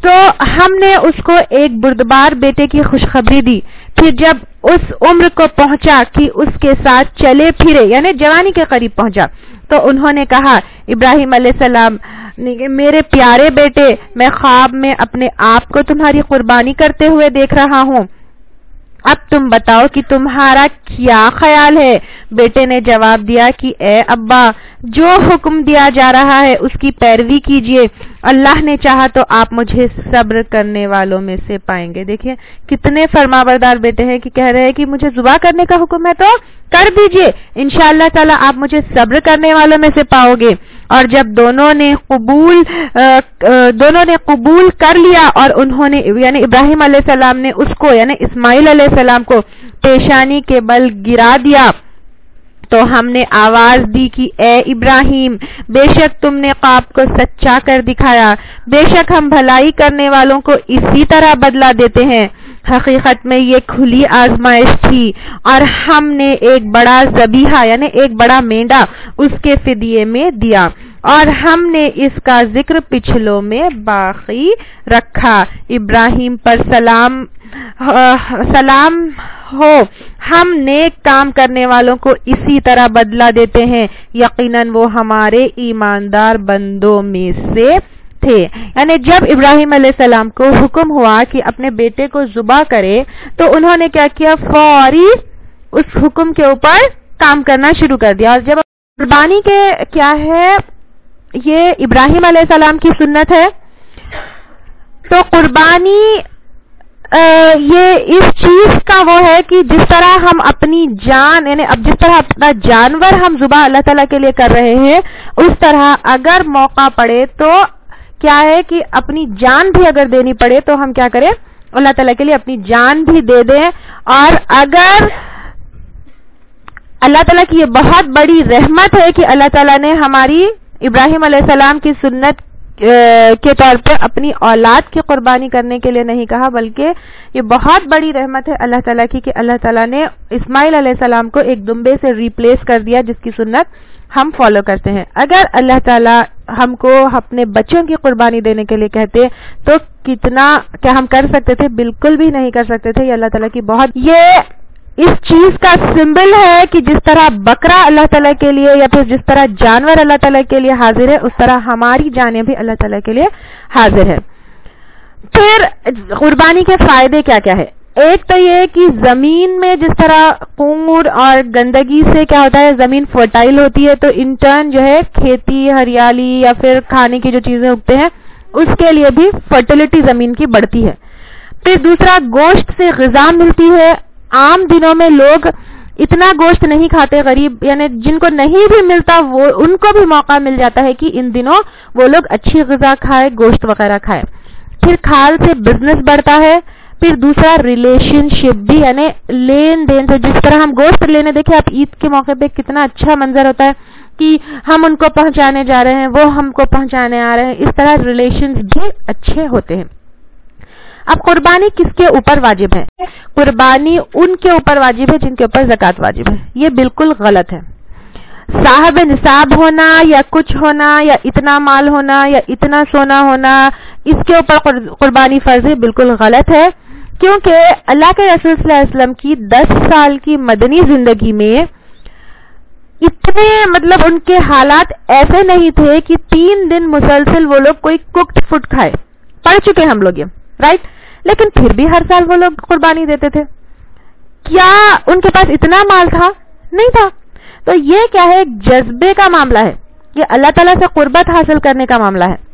تو ہم نے اس کو ایک بردبار بیٹے کی خوشخبری دی. پھر جب اس عمر کو پہنچا کہ اس کے ساتھ چلے پھرے یعنی جوانی کے قریب پہنچا تو انہوں نے کہا ابراہیم علیہ السلام میرے پیارے بیٹے میں خواب میں اپنے آپ کو تمہاری قربانی کرتے ہوئے دیکھ رہا ہوں. اب تم بتاؤ کہ تمہارا کیا خیال ہے؟ بیٹے نے جواب دیا کہ اے ابا جو حکم دیا جا رہا ہے اس کی پیروی کیجیے. اللہ نے چاہا تو آپ مجھے صبر کرنے والوں میں سے پائیں گے. دیکھیے کتنے فرمانبردار بیٹے ہیں کہ کہہ رہے ہیں کہ مجھے ذبح کرنے کا حکم ہے تو کر دیجیے، انشاءاللہ تعالی آپ مجھے صبر کرنے والوں میں سے پاؤ گے. اور جب دونوں نے قبول کر لیا اور انہوں نے یعنی ابراہیم علیہ السلام نے اس کو یعنی اسماعیل علیہ السلام کو پیشانی کے بل گرا دیا تو ہم نے آواز دی کہ اے ابراہیم بے شک تم نے خواب کو سچا کر دکھایا، بے شک ہم بھلائی کرنے والوں کو اسی طرح بدلہ دیتے ہیں. حقیقت میں یہ کھلی آزمائش تھی اور ہم نے ایک بڑا ذبیحہ یعنی ایک بڑا مینڈا اس کے فدیے میں دیا اور ہم نے اس کا ذکر پچھلوں میں باقی رکھا. ابراہیم پر سلام ہو، ہم نیک کام کرنے والوں کو اسی طرح بدلہ دیتے ہیں، یقیناً وہ ہمارے ایماندار بندوں میں سے تھے. یعنی جب ابراہیم علیہ السلام کو حکم ہوا کہ اپنے بیٹے کو ذبح کرے تو انہوں نے کیا کیا؟ فوری اس حکم کے اوپر کام کرنا شروع کر دیا. اور جب قربانی کے کیا ہے یہ ابراہیم علیہ السلام کی سنت ہے تو قربانی یہ اس چیز کا وہ ہے کہ جس طرح ہم اپنی جان یعنی اب جس طرح اپنا جانور ہم ذبح اللہ تعالیٰ کے لیے کر رہے ہیں اس طرح اگر موقع پڑے تو کیا ہے کہ اپنی جان بھی اگر دینی پڑے تو ہم کیا کریں؟ اللہ تعالیٰ کے لیے اپنی جان بھی دے دیں. اور اگر اللہ تعالیٰ کی یہ بہت بڑی رحمت ہے کہ اللہ تعالیٰ نے ہماری ابراہیم علیہ السلام کی سنت کے طور پہ اپنی اولاد کی قربانی کرنے کے لیے نہیں کہا، بلکہ یہ بہت بڑی رحمت ہے اللہ تعالیٰ کی کہ اللہ تعالیٰ نے اسماعیل علیہ السلام کو ایک دمبے سے ریپلیس کر دیا جس کی سنت ہم فالو کرتے ہیں. اگر اللہ تعالیٰ ہم کو اپنے بچوں کی قربانی دینے کے لیے کہتے تو کتنا کیا ہم کر سکتے تھے؟ بالکل بھی نہیں کر سکتے تھے. یہ اللہ تعالیٰ کی بہت یہ اس چیز کا سمبل ہے کہ جس طرح بکرا اللہ تعالیٰ کے لیے یا پھر جس طرح جانور اللہ تعالیٰ کے لیے حاضر ہے اس طرح ہماری جانیں بھی اللہ تعالیٰ کے لیے حاضر ہے. پھر قربانی کے فائدے کیا کیا ہے؟ ایک تو یہ کہ زمین میں جس طرح کوڑ اور گندگی سے کیا ہوتا ہے زمین فرٹائل ہوتی ہے تو انٹرن جو ہے کھیتی ہریالی یا پھر کھانے کی جو چیزیں اگتے ہیں اس کے لیے بھی فرٹیلٹی زمین کی بڑھتی ہے. پھر دوسرا گوشت سے غذا ملتی ہے. عام دنوں میں لوگ اتنا گوشت نہیں کھاتے، غریب یعنی جن کو نہیں بھی ملتا وہ ان کو بھی موقع مل جاتا ہے کہ ان دنوں وہ لوگ اچھی غذا کھائے، گوشت وغیرہ کھائے. پھر کھال سے بزنس بڑھتا ہے. پھر دوسرا ریلیشن شپ بھی، یعنی لین دین سے، جس طرح ہم گوشت لینے، دیکھیں آپ عید کے موقع پہ کتنا اچھا منظر ہوتا ہے کہ ہم ان کو پہنچانے جا رہے ہیں، وہ ہم کو پہنچانے آ رہے ہیں، اس طرح ریلیشنز بھی اچھے ہوتے ہیں۔ اب قربانی کس کے اوپر واجب ہے؟ قربانی ان کے اوپر واجب ہے جن کے اوپر زکوٰۃ واجب ہے۔ یہ بالکل غلط ہے۔ صاحب نصاب ہونا یا کچھ ہونا یا اتنا مال ہونا یا اتنا سونا ہونا، اس کے اوپر قربانی فرض ہے، بالکل غلط ہے، کیونکہ اللہ کے رسول صلی اللہ علیہ وسلم کی 10 سال کی مدنی زندگی میں اتنے ان کے حالات ایسے نہیں تھے کہ 3 دن مسلسل وہ لوگ کوئی کوکڈ فوڈ کھائے، پڑھ چکے ہم لوگ یہ، رائٹ؟ لیکن پھر بھی ہر سال وہ لوگ قربانی دیتے تھے۔ کیا ان کے پاس اتنا مال تھا؟ نہیں تھا۔ تو یہ کیا ہے؟ ایک جذبے کا معاملہ ہے، یہ اللہ تعالیٰ سے قربت حاصل کرنے کا معاملہ ہے۔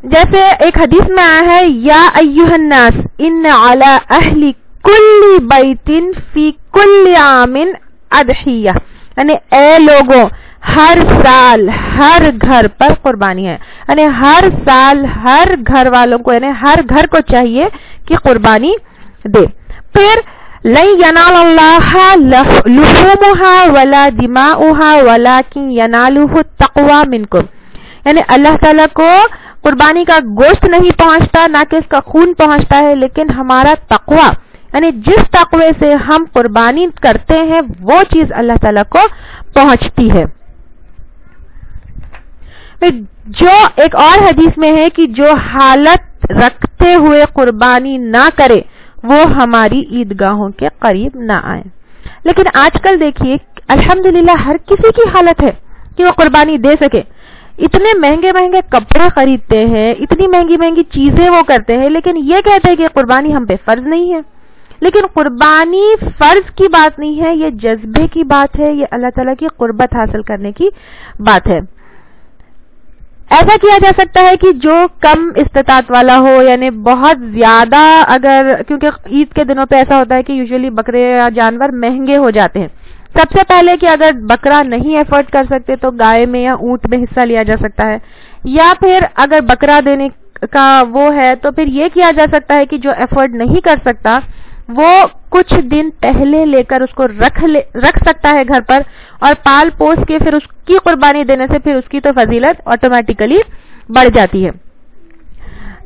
جیسے ایک حدیث میں آیا ہے، یا ایھا الناس ان علی اہل کل بیت فی کل عام اضحیہ، یعنی اے لوگوں، ہر سال ہر گھر پر قربانی ہے، یعنی ہر سال ہر گھر والوں کو، یعنی ہر گھر کو چاہیے کہ قربانی دے۔ پھر لن ینال اللہ لحومها ولا دماؤها ولکن ینالہ التقوی منکم، یعنی اللہ تعالیٰ کو قربانی کا گوشت نہیں پہنچتا، نہ کہ اس کا خون پہنچتا ہے، لیکن ہمارا تقوی، یعنی جس تقوی سے ہم قربانی کرتے ہیں وہ چیز اللہ تعالیٰ کو پہنچتی ہے۔ جو ایک اور حدیث میں ہے کہ جو حالت رکھتے ہوئے قربانی نہ کرے وہ ہماری عیدگاہوں کے قریب نہ آئے۔ لیکن آج کل دیکھیے الحمدللہ ہر کسی کی حالت ہے کہ وہ قربانی دے سکے، اتنے مہنگے مہنگے کپڑے خریدتے ہیں، اتنی مہنگی مہنگی چیزیں وہ کرتے ہیں، لیکن یہ کہتے ہیں کہ قربانی ہم پہ فرض نہیں ہے۔ لیکن قربانی فرض کی بات نہیں ہے، یہ جذبے کی بات ہے، یہ اللہ تعالیٰ کی قربت حاصل کرنے کی بات ہے۔ ایسا کیا جا سکتا ہے کہ جو کم استطاعت والا ہو، یعنی بہت زیادہ، اگر کیونکہ عید کے دنوں پہ ایسا ہوتا ہے کہ یوزلی بکرے یا جانور مہنگے ہو جاتے ہیں، سب سے پہلے کہ اگر بکرا نہیں ایفورڈ کر سکتے تو گائے میں یا اونٹ میں حصہ لیا جا سکتا ہے، یا پھر اگر بکرا دینے کا وہ ہے تو پھر یہ کیا جا سکتا ہے کہ جو ایفورڈ نہیں کر سکتا وہ کچھ دن پہلے لے کر اس کو رکھ سکتا ہے گھر پر، اور پال پوس کے پھر اس کی قربانی دینے سے پھر اس کی تو فضیلت آٹومیٹیکلی بڑھ جاتی ہے۔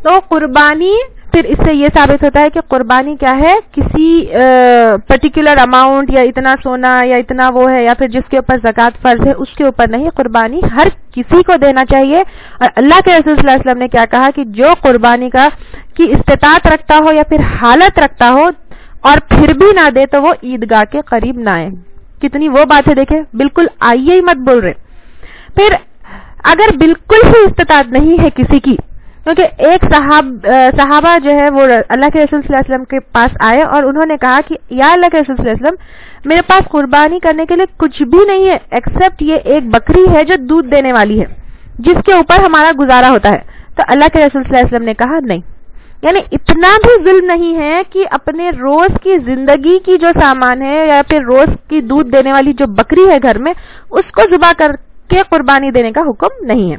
تو قربانی پھر اس سے یہ ثابت ہوتا ہے کہ قربانی کیا ہے، کسی پرٹیکولر اماؤنٹ یا اتنا سونا یا اتنا وہ ہے یا پھر جس کے اوپر زکوٰۃ فرض ہے اس کے اوپر نہیں، قربانی ہر کسی کو دینا چاہیے۔ اور اللہ کے رسول صلی اللہ علیہ وسلم نے کیا کہا کہ جو قربانی کی استطاعت رکھتا ہو یا پھر حالت رکھتا ہو اور پھر بھی نہ دے تو وہ عیدگاہ کے قریب نہ آئے۔ کتنی وہ بات ہے، دیکھیں بالکل آئیے ہی مت بول رہے۔ پھر اگر بالکل ہی استطاعت نہیں ہے کسی کی، کیونکہ ایک صحابہ جو ہے وہ اللہ کے رسول صلی اللہ علیہ وسلم کے پاس آئے اور انہوں نے کہا کہ یا اللہ کے رسول صلی اللہ علیہ وسلم، میرے پاس قربانی کرنے کے لیے کچھ بھی نہیں ہے ایکسپٹ یہ ایک بکری ہے جو دودھ دینے والی ہے جس کے اوپر ہمارا گزارا ہوتا ہے۔ تو اللہ کے رسول صلی اللہ علیہ وسلم نے کہا نہیں، یعنی اتنا بھی ظلم نہیں ہے کہ اپنے روز کی زندگی کی جو سامان ہے یا پھر روز کی دودھ دینے والی جو بکری ہے گھر میں اس کو ذبح کر کے قربانی دینے کا حکم نہیں ہے۔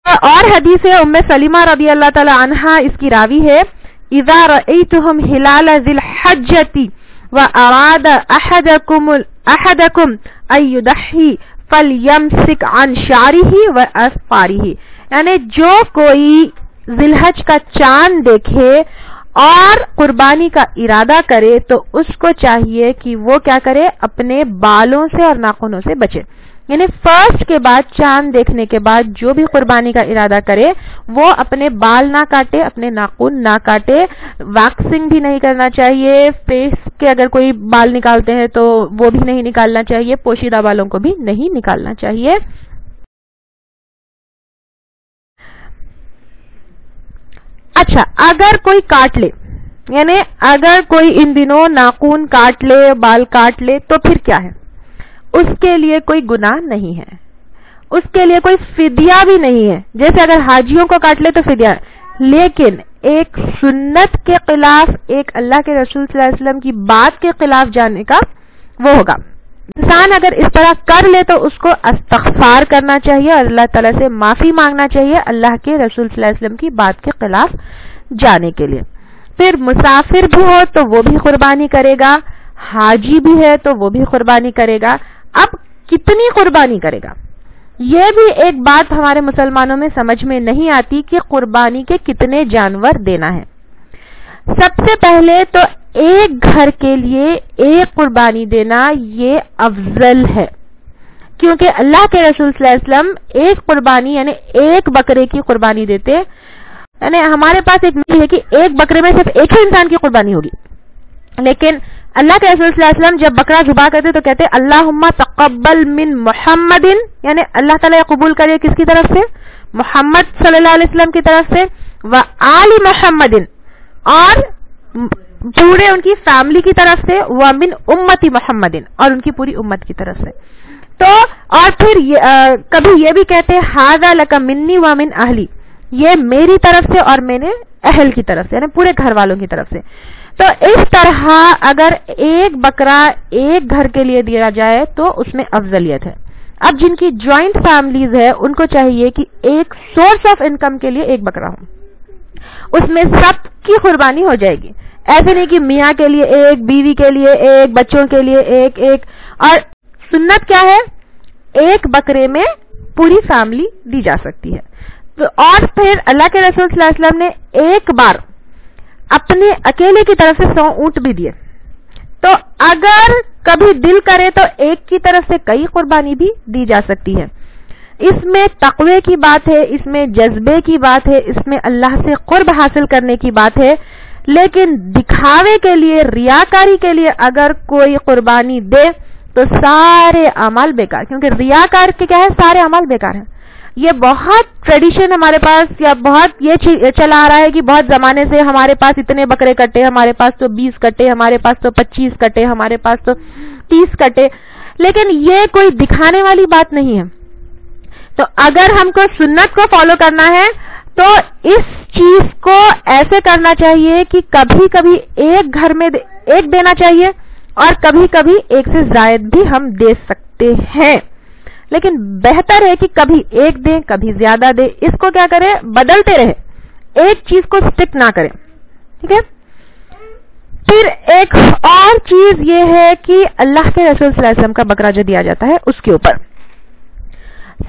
اور حدیث ہے ام سلمہ رضی اللہ تعالی عنہا، اس کی راوی ہے، اذا رأيتهم هلال ذي الحجة واراد احدكم ان يضحي فليمسك عن شعره واظفاره، یعنی جو کوئی ذی الحج کا چاند دیکھے اور قربانی کا ارادہ کرے تو اس کو چاہیے کہ وہ کیا کرے، اپنے بالوں سے اور ناخنوں سے بچے۔ یعنی فرسٹ کے بعد، چاند دیکھنے کے بعد جو بھی قربانی کا ارادہ کرے وہ اپنے بال نہ کاٹے، اپنے ناخن نہ کاٹے، ویکسنگ بھی نہیں کرنا چاہیے، فیس کے اگر کوئی بال نکالتے ہیں تو وہ بھی نہیں نکالنا چاہیے، پوشیدہ بالوں کو بھی نہیں نکالنا چاہیے۔ اچھا، اگر کوئی کاٹ لے، یعنی اگر کوئی ان دنوں ناخن کاٹ لے، بال کاٹ لے تو پھر کیا ہے؟ اس کے لیے کوئی گناہ نہیں ہے، اس کے لیے کوئی فدیہ بھی نہیں ہے۔ جیسے اگر حاجیوں کو کاٹ لے تو فدیہ ہے، لیکن ایک سنت کے خلاف، ایک اللہ کے رسول صلی اللہ علیہ وسلم کی بات کے خلاف جانے کا وہ ہوگا۔ انسان اگر اس طرح کر لے تو اس کو استغفار کرنا چاہیے اور اللہ تعالیٰ سے معافی مانگنا چاہیے اللہ کے رسول صلی اللہ علیہ وسلم کی بات کے خلاف جانے کے لیے۔ پھر مسافر بھی ہو تو وہ بھی قربانی کرے گا, حاجی بھی ہے تو وہ بھی قربانی کرے گا. اب کتنی قربانی کرے گا, یہ بھی ایک بات ہمارے مسلمانوں میں سمجھ میں نہیں آتی کہ قربانی کے کتنے جانور دینا ہے. سب سے پہلے تو ایک گھر کے لیے ایک قربانی دینا یہ افضل ہے, کیونکہ اللہ کے رسول صلی اللہ علیہ وسلم ایک قربانی یعنی ایک بکرے کی قربانی دیتے. یعنی ہمارے پاس ایک مثال ہے کہ ایک بکرے میں صرف ایک ہی انسان کی قربانی ہوگی, لیکن اللہ کے رسول صلی اللہ علیہ وسلم جب بکرا ذبح کرتے تو کہتے اللہم تقبل من محمد, یعنی اللہ تعالیٰ قبول کرے کس کی طرف سے, محمد صلی اللہ علیہ وسلم کی طرف سے, و آل محمد, اور پورے ان کی فیملی کی طرف سے, و من امتی محمد, اور ان کی پوری امت کی طرف سے. تو اور پھر کبھی یہ بھی کہتے ھذا لک منی و من اہلی, یہ میری طرف سے اور میرے اہل کی طرف سے, یعنی پورے گھر والوں کی طرف سے. تو اس طرح اگر ایک بکرا ایک گھر کے لیے دیا جائے تو اس میں افضلیت ہے. اب جن کی جوائنٹ فیملیز ہے ان کو چاہیے کہ ایک سورس آف انکم کے لیے ایک بکرا ہو, اس میں سب کی قربانی ہو جائے گی. ایسے نہیں کہ میاں کے لیے ایک, بیوی کے لیے ایک, بچوں کے لیے ایک ایک. اور سنت کیا ہے, ایک بکرے میں پوری فیملی دی جا سکتی ہے. اور پھر اللہ کے رسول صلی اللہ علیہ وسلم نے ایک بار اپنے اکیلے کی طرف سے 100 اونٹ بھی دیے. تو اگر کبھی دل کرے تو ایک کی طرف سے کئی قربانی بھی دی جا سکتی ہے. اس میں تقوی کی بات ہے, اس میں جذبے کی بات ہے, اس میں اللہ سے قرب حاصل کرنے کی بات ہے. لیکن دکھاوے کے لیے, ریاکاری کے لیے اگر کوئی قربانی دے تو سارے اعمال بیکار, کیونکہ ریاکار کے کیا ہے, سارے اعمال بیکار ہیں. یہ بہت ٹریڈیشن ہمارے پاس, یا بہت یہ چلا آ رہا ہے کہ بہت زمانے سے ہمارے پاس اتنے بکرے کٹے, ہمارے پاس تو 20 کٹے, ہمارے پاس تو 25 کٹے, ہمارے پاس تو 30 کٹے. لیکن یہ کوئی دکھانے والی بات نہیں ہے. تو اگر ہم کو سنت کو فالو کرنا ہے تو اس چیز کو ایسے کرنا چاہیے کہ کبھی کبھی ایک گھر میں ایک دینا چاہیے, اور کبھی کبھی ایک سے زائد بھی ہم دے سکتے ہیں. لیکن بہتر ہے کہ کبھی ایک دیں, کبھی زیادہ دیں. اس کو کیا کریں, بدلتے رہے, ایک چیز کو سٹک نہ کریں. ٹھیک ہے. پھر ایک اور چیز یہ ہے کہ اللہ کے رسول صلی اللہ علیہ وسلم کا بکرا جو دیا جاتا ہے اس کے اوپر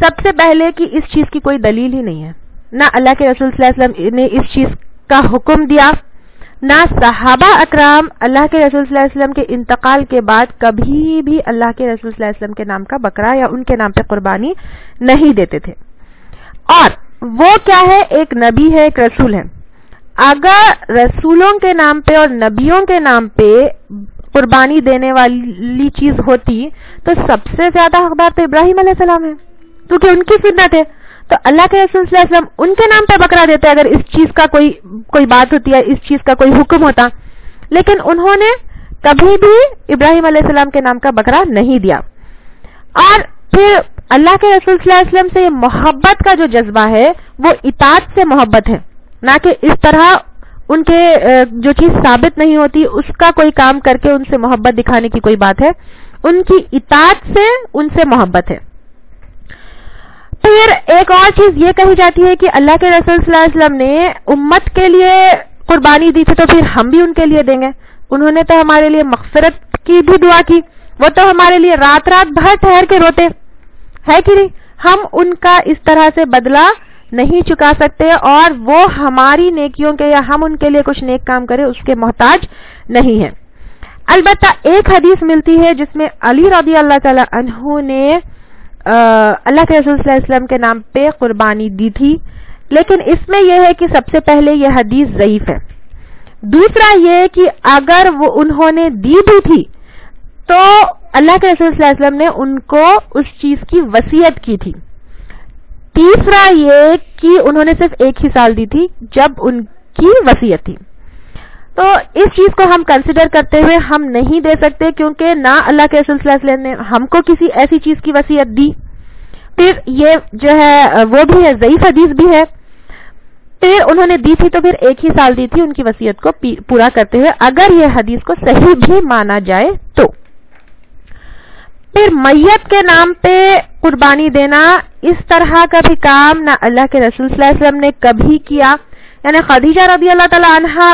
سب سے پہلے کہ اس چیز کی کوئی دلیل ہی نہیں ہے. نہ اللہ کے رسول صلی اللہ علیہ وسلم نے اس چیز کا حکم دیا, نہ صحابہ اکرام اللہ کے رسول صلی اللہ علیہ وسلم کے انتقال کے بعد کبھی بھی اللہ کے رسول صلی اللہ علیہ وسلم کے نام کا بکرا یا ان کے نام پہ قربانی نہیں دیتے تھے. اور وہ کیا ہے, ایک نبی ہے, ایک رسول ہے. اگر رسولوں کے نام پہ اور نبیوں کے نام پہ قربانی دینے والی چیز ہوتی تو سب سے زیادہ حقدار تو ابراہیم علیہ السلام ہے, کیونکہ ان کی سنت ہے. تو اللہ کے رسول صلی اللہ علیہ وسلم ان کے نام پہ بکرا دیتے اگر اس چیز کا کوئی بات ہوتی ہے, اس چیز کا کوئی حکم ہوتا. لیکن انہوں نے کبھی بھی ابراہیم علیہ السلام کے نام کا بکرا نہیں دیا. اور پھر اللہ کے رسول صلی اللہ علیہ وسلم سے محبت کا جو جذبہ ہے وہ اطاعت سے محبت ہے, نہ کہ اس طرح ان کے جو چیز ثابت نہیں ہوتی اس کا کوئی کام کر کے ان سے محبت دکھانے کی کوئی بات ہے. ان کی اطاعت سے ان سے محبت ہے. پھر ایک اور چیز یہ کہی جاتی ہے کہ اللہ کے رسول صلی اللہ علیہ وسلم نے امت کے لیے قربانی دی تھی تو پھر ہم بھی ان کے لیے دیں گے. انہوں نے تو ہمارے لیے مغفرت کی بھی دعا کی, وہ تو ہمارے لیے رات رات بھر ٹھہر کے روتے ہے کہ نہیں. ہم ان کا اس طرح سے بدلہ نہیں چکا سکتے, اور وہ ہماری نیکیوں کے یا ہم ان کے لیے کچھ نیک کام کرے اس کے محتاج نہیں ہے. البتہ ایک حدیث ملتی ہے جس میں علی رضی اللہ تعالی عنہ نے اللہ کے رسول صلی اللہ علیہ وسلم کے نام پہ قربانی دی تھی, لیکن اس میں یہ ہے کہ سب سے پہلے یہ حدیث ضعیف ہے. دوسرا یہ کہ اگر وہ انہوں نے دی بھی تھی تو اللہ کے رسول صلی اللہ علیہ وسلم نے ان کو اس چیز کی وصیت کی تھی. تیسرا یہ کہ انہوں نے صرف ایک ہی سال دی تھی جب ان کی وصیت تھی. تو اس چیز کو ہم کنسیڈر کرتے ہوئے ہم نہیں دے سکتے, کیونکہ نہ اللہ کے رسول صلی اللہ علیہ وسلم نے ہم کو کسی ایسی چیز کی وصیت دی. پھر یہ جو ہے وہ بھی ہے, ضعیف حدیث بھی ہے. پھر انہوں نے دی تھی تو پھر ایک ہی سال دی تھی ان کی وصیت کو پورا کرتے ہوئے, اگر یہ حدیث کو صحیح بھی مانا جائے تو. پھر میت کے نام پہ قربانی دینا, اس طرح کا بھی کام نہ اللہ کے رسول صلی اللہ علیہ وسلم نے کبھی کیا. یعنی خدیجہ رضی اللہ تعالی عنہا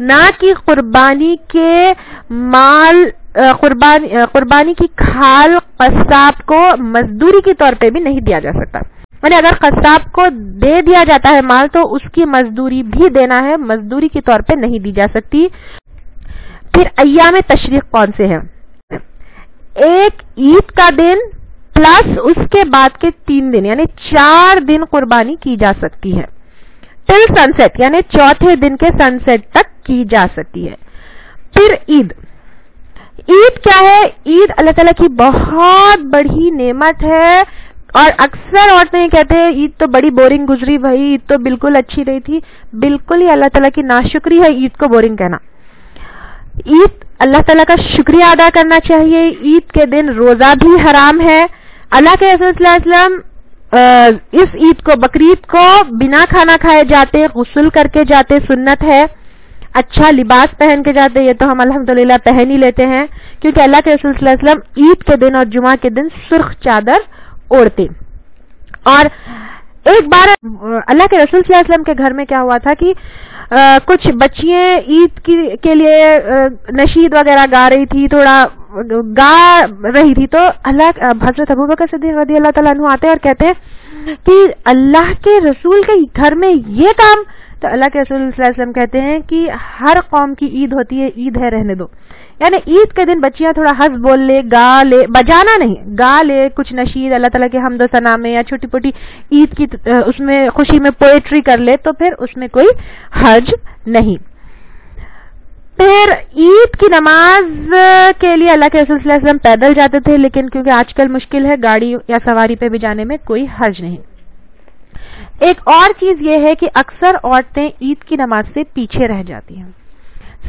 نہ کہ قربانی کے مال قربانی کی کھال قصاب کو مزدوری کے طور پہ بھی نہیں دیا جا سکتا. یعنی اگر قصاب کو دے دیا جاتا ہے مال تو اس کی مزدوری بھی دینا ہے, مزدوری کے طور پہ نہیں دی جا سکتی. پھر ایام تشریق کون سے ہیں؟ ایک عید کا دن پلس اس کے بعد کے 3 دن یعنی 4 دن قربانی کی جا سکتی ہے. ٹل سنسیٹ یعنی چوتھے دن کے سنسیٹ تک کی جا سکتی ہے. پھر عید کیا ہے؟ عید اللہ تعالیٰ کی بہت بڑی نعمت ہے, اور اکثر عورتیں کہتے ہیں عید تو بڑی بورنگ گزری بھائی, عید تو بالکل اچھی نہیں تھی. بالکل ہی اللہ تعالیٰ کی ناشکری ہے عید کو بورنگ کہنا. عید اللہ تعالیٰ کا شکریہ ادا کرنا چاہیے. عید کے دن روزہ بھی حرام ہے. اللہ کے رسول صلی اللہ علیہ وسلم اس عید کو بقرعید کو بنا کھانا کھائے جاتے, غسل کر کے جاتے, سنت ہے. اچھا لباس پہن کے جاتے, یہ تو ہم الحمدللہ پہن ہی لیتے ہیں کیونکہ اللہ کے رسول صلی اللہ علیہ وسلم عید کے دن اور جمعہ کے دن سرخ چادر اوڑھتے. اور ایک بار اللہ کے رسول صلی اللہ علیہ وسلم کے گھر میں کیا ہوا تھا کہ کچھ بچیاں عید کے لیے نشید وغیرہ گا رہی تھی, تھوڑا گا رہی تھی, تو اللہ حضرت ابوبکر صدیق رضی اللہ تعالیٰ عنہ آتے ہیں اور کہتے ہیں کہ اللہ کے رسول کے گھر میں یہ کام. تو اللہ کے رسول صلی اللہ علیہ وسلم کہتے ہیں کہ ہر قوم کی عید ہوتی ہے, عید ہے رہنے دو. یعنی عید کے دن بچیاں تھوڑا ہنس بول لے, گا لے, بجانا نہیں, گا لے کچھ نشید اللہ تعالیٰ کے حمد و ثنا میں, یا چھوٹی پوٹی عید کی اس میں خوشی میں پوئٹری کر لے, تو پھر اس میں کوئی حرج نہیں. پھر عید کی نماز کے لیے اللہ کے رسول صلی اللہ علیہ وسلم پیدل جاتے تھے, لیکن کیونکہ آج کل مشکل ہے گاڑی یا سواری پہ بھی جانے میں کوئی حرج نہیں. ایک اور چیز یہ ہے کہ اکثر عورتیں عید کی نماز سے پیچھے رہ جاتی ہیں.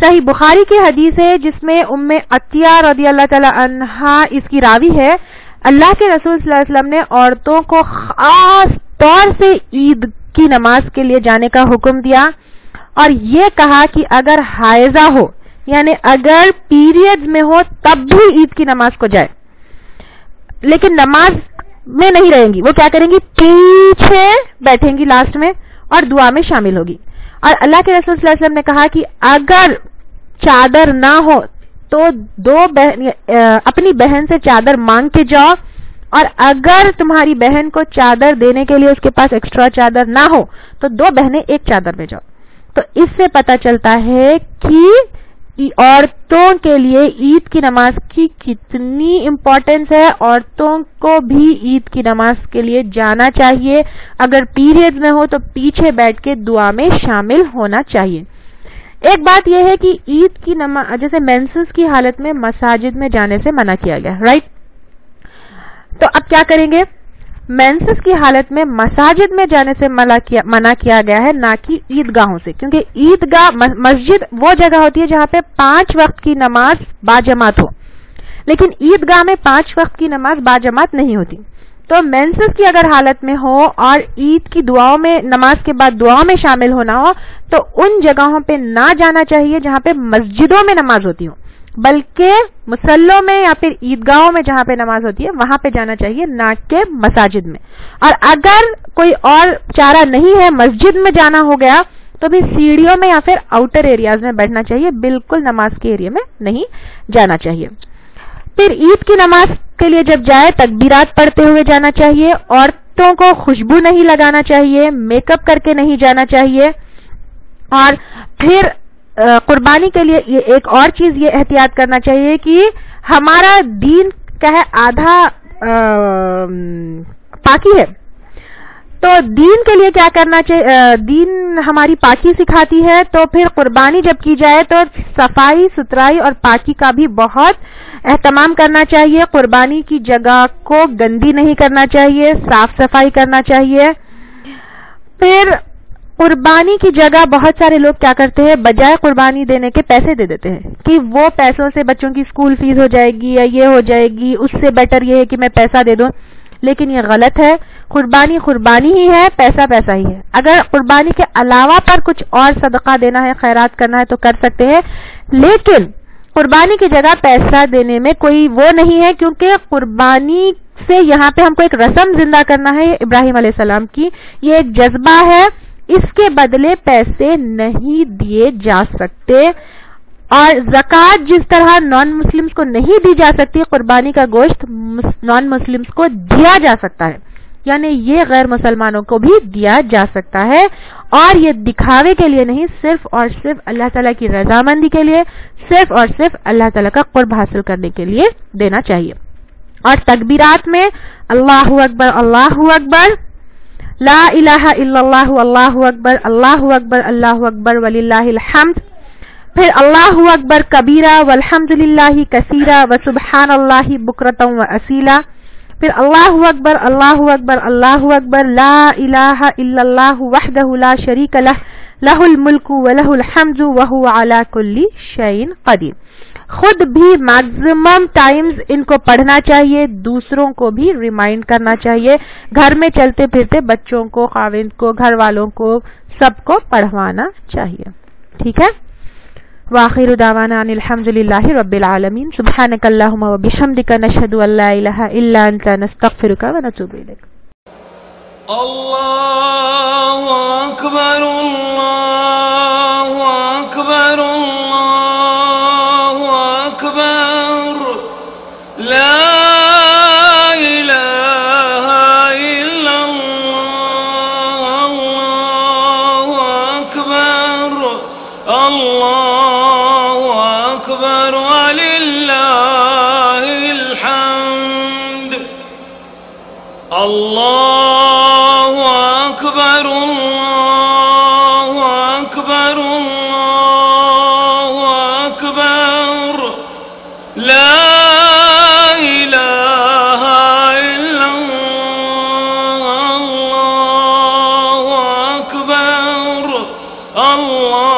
صحیح بخاری کی حدیث ہے جس میں ام عطیہ رضی اللہ تعالی عنہا اس کی راوی ہے, اللہ کے رسول صلی اللہ علیہ وسلم نے عورتوں کو خاص طور سے عید کی نماز کے لیے جانے کا حکم دیا, اور یہ کہا کہ اگر حائضہ ہو یعنی اگر پیریڈز میں ہو تب بھی عید کی نماز کو جائے, لیکن نماز میں نہیں رہیں گی, وہ کیا کریں گی, پیچھے بیٹھیں گی لاسٹ میں اور دعا میں شامل ہوگی. اور اللہ کے رسول صلی اللہ علیہ وسلم نے کہا کہ اگر چادر نہ ہو تو اپنی بہن سے چادر مانگ کے جاؤ, اور اگر تمہاری بہن کو چادر دینے کے لیے اس کے پاس ایکسٹرا چادر نہ ہو تو 2 بہنیں ایک چادر میں جاؤ. تو اس سے پتہ چلتا ہے کہ عورتوں کے لیے عید کی نماز کی کتنی امپورٹنس ہے. عورتوں کو بھی عید کی نماز کے لیے جانا چاہیے, اگر پیریڈز میں ہو تو پیچھے بیٹھ کے دعا میں شامل ہونا چاہیے. ایک بات یہ ہے کہ عید کی نماز جیسے مینسز کی حالت میں مساجد میں جانے سے منع کیا گیا, رائٹ. تو اب کیا کریں گے, مینسز کی حالت میں مساجد میں جانے سے منع کیا گیا ہے, نہ کہ عیدگاہوں سے, کیونکہ عیدگاہ مسجد وہ جگہ ہوتی ہے جہاں پہ 5 وقت کی نماز باجماعت ہو, لیکن عیدگاہ میں 5 وقت کی نماز باجماعت نہیں ہوتی. تو مینسز کی اگر حالت میں ہو اور عید کی دعاؤں میں نماز کے بعد دعاؤں میں شامل ہونا ہو تو ان جگہوں پہ نہ جانا چاہیے جہاں پہ مسجدوں میں نماز ہوتی ہو, بلکہ مسلوں میں یا پھر عیدگاہوں میں جہاں پہ نماز ہوتی ہے وہاں پہ جانا چاہیے, نہ کہ مساجد میں. اور اگر کوئی اور چارہ نہیں ہے, مسجد میں جانا ہو گیا, تو بھی سیڑھیوں میں یا پھر آؤٹر ایریاز میں بیٹھنا چاہیے, بالکل نماز کے ایریا میں نہیں جانا چاہیے. پھر عید کی نماز کے لیے جب جائے تکبیرات پڑھتے ہوئے جانا چاہیے. عورتوں کو خوشبو نہیں لگانا چاہیے, میک اپ کر کے نہیں جانا چاہیے. اور پھر قربانی کے لیے یہ ایک اور چیز یہ احتیاط کرنا چاہیے کہ ہمارا دین کا ہے آدھا پاکی ہے, تو دین کے لیے کیا کرنا چاہیے, دین ہماری پاکی سکھاتی ہے. تو پھر قربانی جب کی جائے تو صفائی ستھرائی اور پاکی کا بھی بہت اہتمام کرنا چاہیے. قربانی کی جگہ کو گندی نہیں کرنا چاہیے, صاف صفائی کرنا چاہیے. پھر قربانی کی جگہ بہت سارے لوگ کیا کرتے ہیں, بجائے قربانی دینے کے پیسے دے دیتے ہیں کہ وہ پیسوں سے بچوں کی اسکول فیس ہو جائے گی یا یہ ہو جائے گی, اس سے بیٹر یہ ہے کہ میں پیسہ دے دوں. لیکن یہ غلط ہے. قربانی قربانی ہی ہے, پیسہ پیسہ ہی ہے. اگر قربانی کے علاوہ پر کچھ اور صدقہ دینا ہے, خیرات کرنا ہے تو کر سکتے ہیں, لیکن قربانی کی جگہ پیسہ دینے میں کوئی وہ نہیں ہے, کیونکہ قربانی سے یہاں پہ ہم کو ایک رسم زندہ کرنا ہے ابراہیم علیہ السلام کی. یہ ایک جذبہ ہے, اس کے بدلے پیسے نہیں دیے جا سکتے. اور زکوٰۃ جس طرح نان مسلمز کو نہیں دی جا سکتی، قربانی کا گوشت نان مسلمز کو دیا جا سکتا ہے، یعنی یہ غیر مسلمانوں کو بھی دیا جا سکتا ہے، اور یہ دکھاوے کے لیے نہیں، صرف اور صرف اللہ تعالیٰ کی رضامندی کے لیے، صرف اور صرف اللہ تعالیٰ کا قرب حاصل کرنے کے لیے دینا چاہیے. اور تکبیرات میں اللہ اکبر اللہ اکبر، لا الہ الا اللہ اللہ اکبر اللہ اکبر وللہ الحمد، پھر اللہ اکبر کبیرہ والحمدللہ کثیرہ وسبحان اللہ بکرۃ واصیلا، پھر اللہ اکبر اللہ اکبر اللہ اکبر لا الہ الا اللہ وحدہ لا شریک لہ لہ الملک ولہ الحمد وہو علی کل شیء قدیر. خود بھی میکزیمم ٹائمز ان کو پڑھنا چاہیے، دوسروں کو بھی ریمائنڈ کرنا چاہیے، گھر میں چلتے پھرتے بچوں کو، خاوند کو، گھر والوں کو، سب کو پڑھوانا چاہیے. ٹھیک ہے. وآخر دعوانا ان الحمدللہ رب العالمین. سبحانک اللہم وبحمدک نشہد ان لا الہ الا انت نستغفرک ونتوب الیک. اللہ اکبر اللہ اکبر اللہ اکبر لا الہ الا اللہ اللہ اکبر اللہ اکبر وللہ الحمد. اللہ اکبر اللہ اکبر اللہ اکبر لا الہ الا اللہ اللہ اکبر اللہ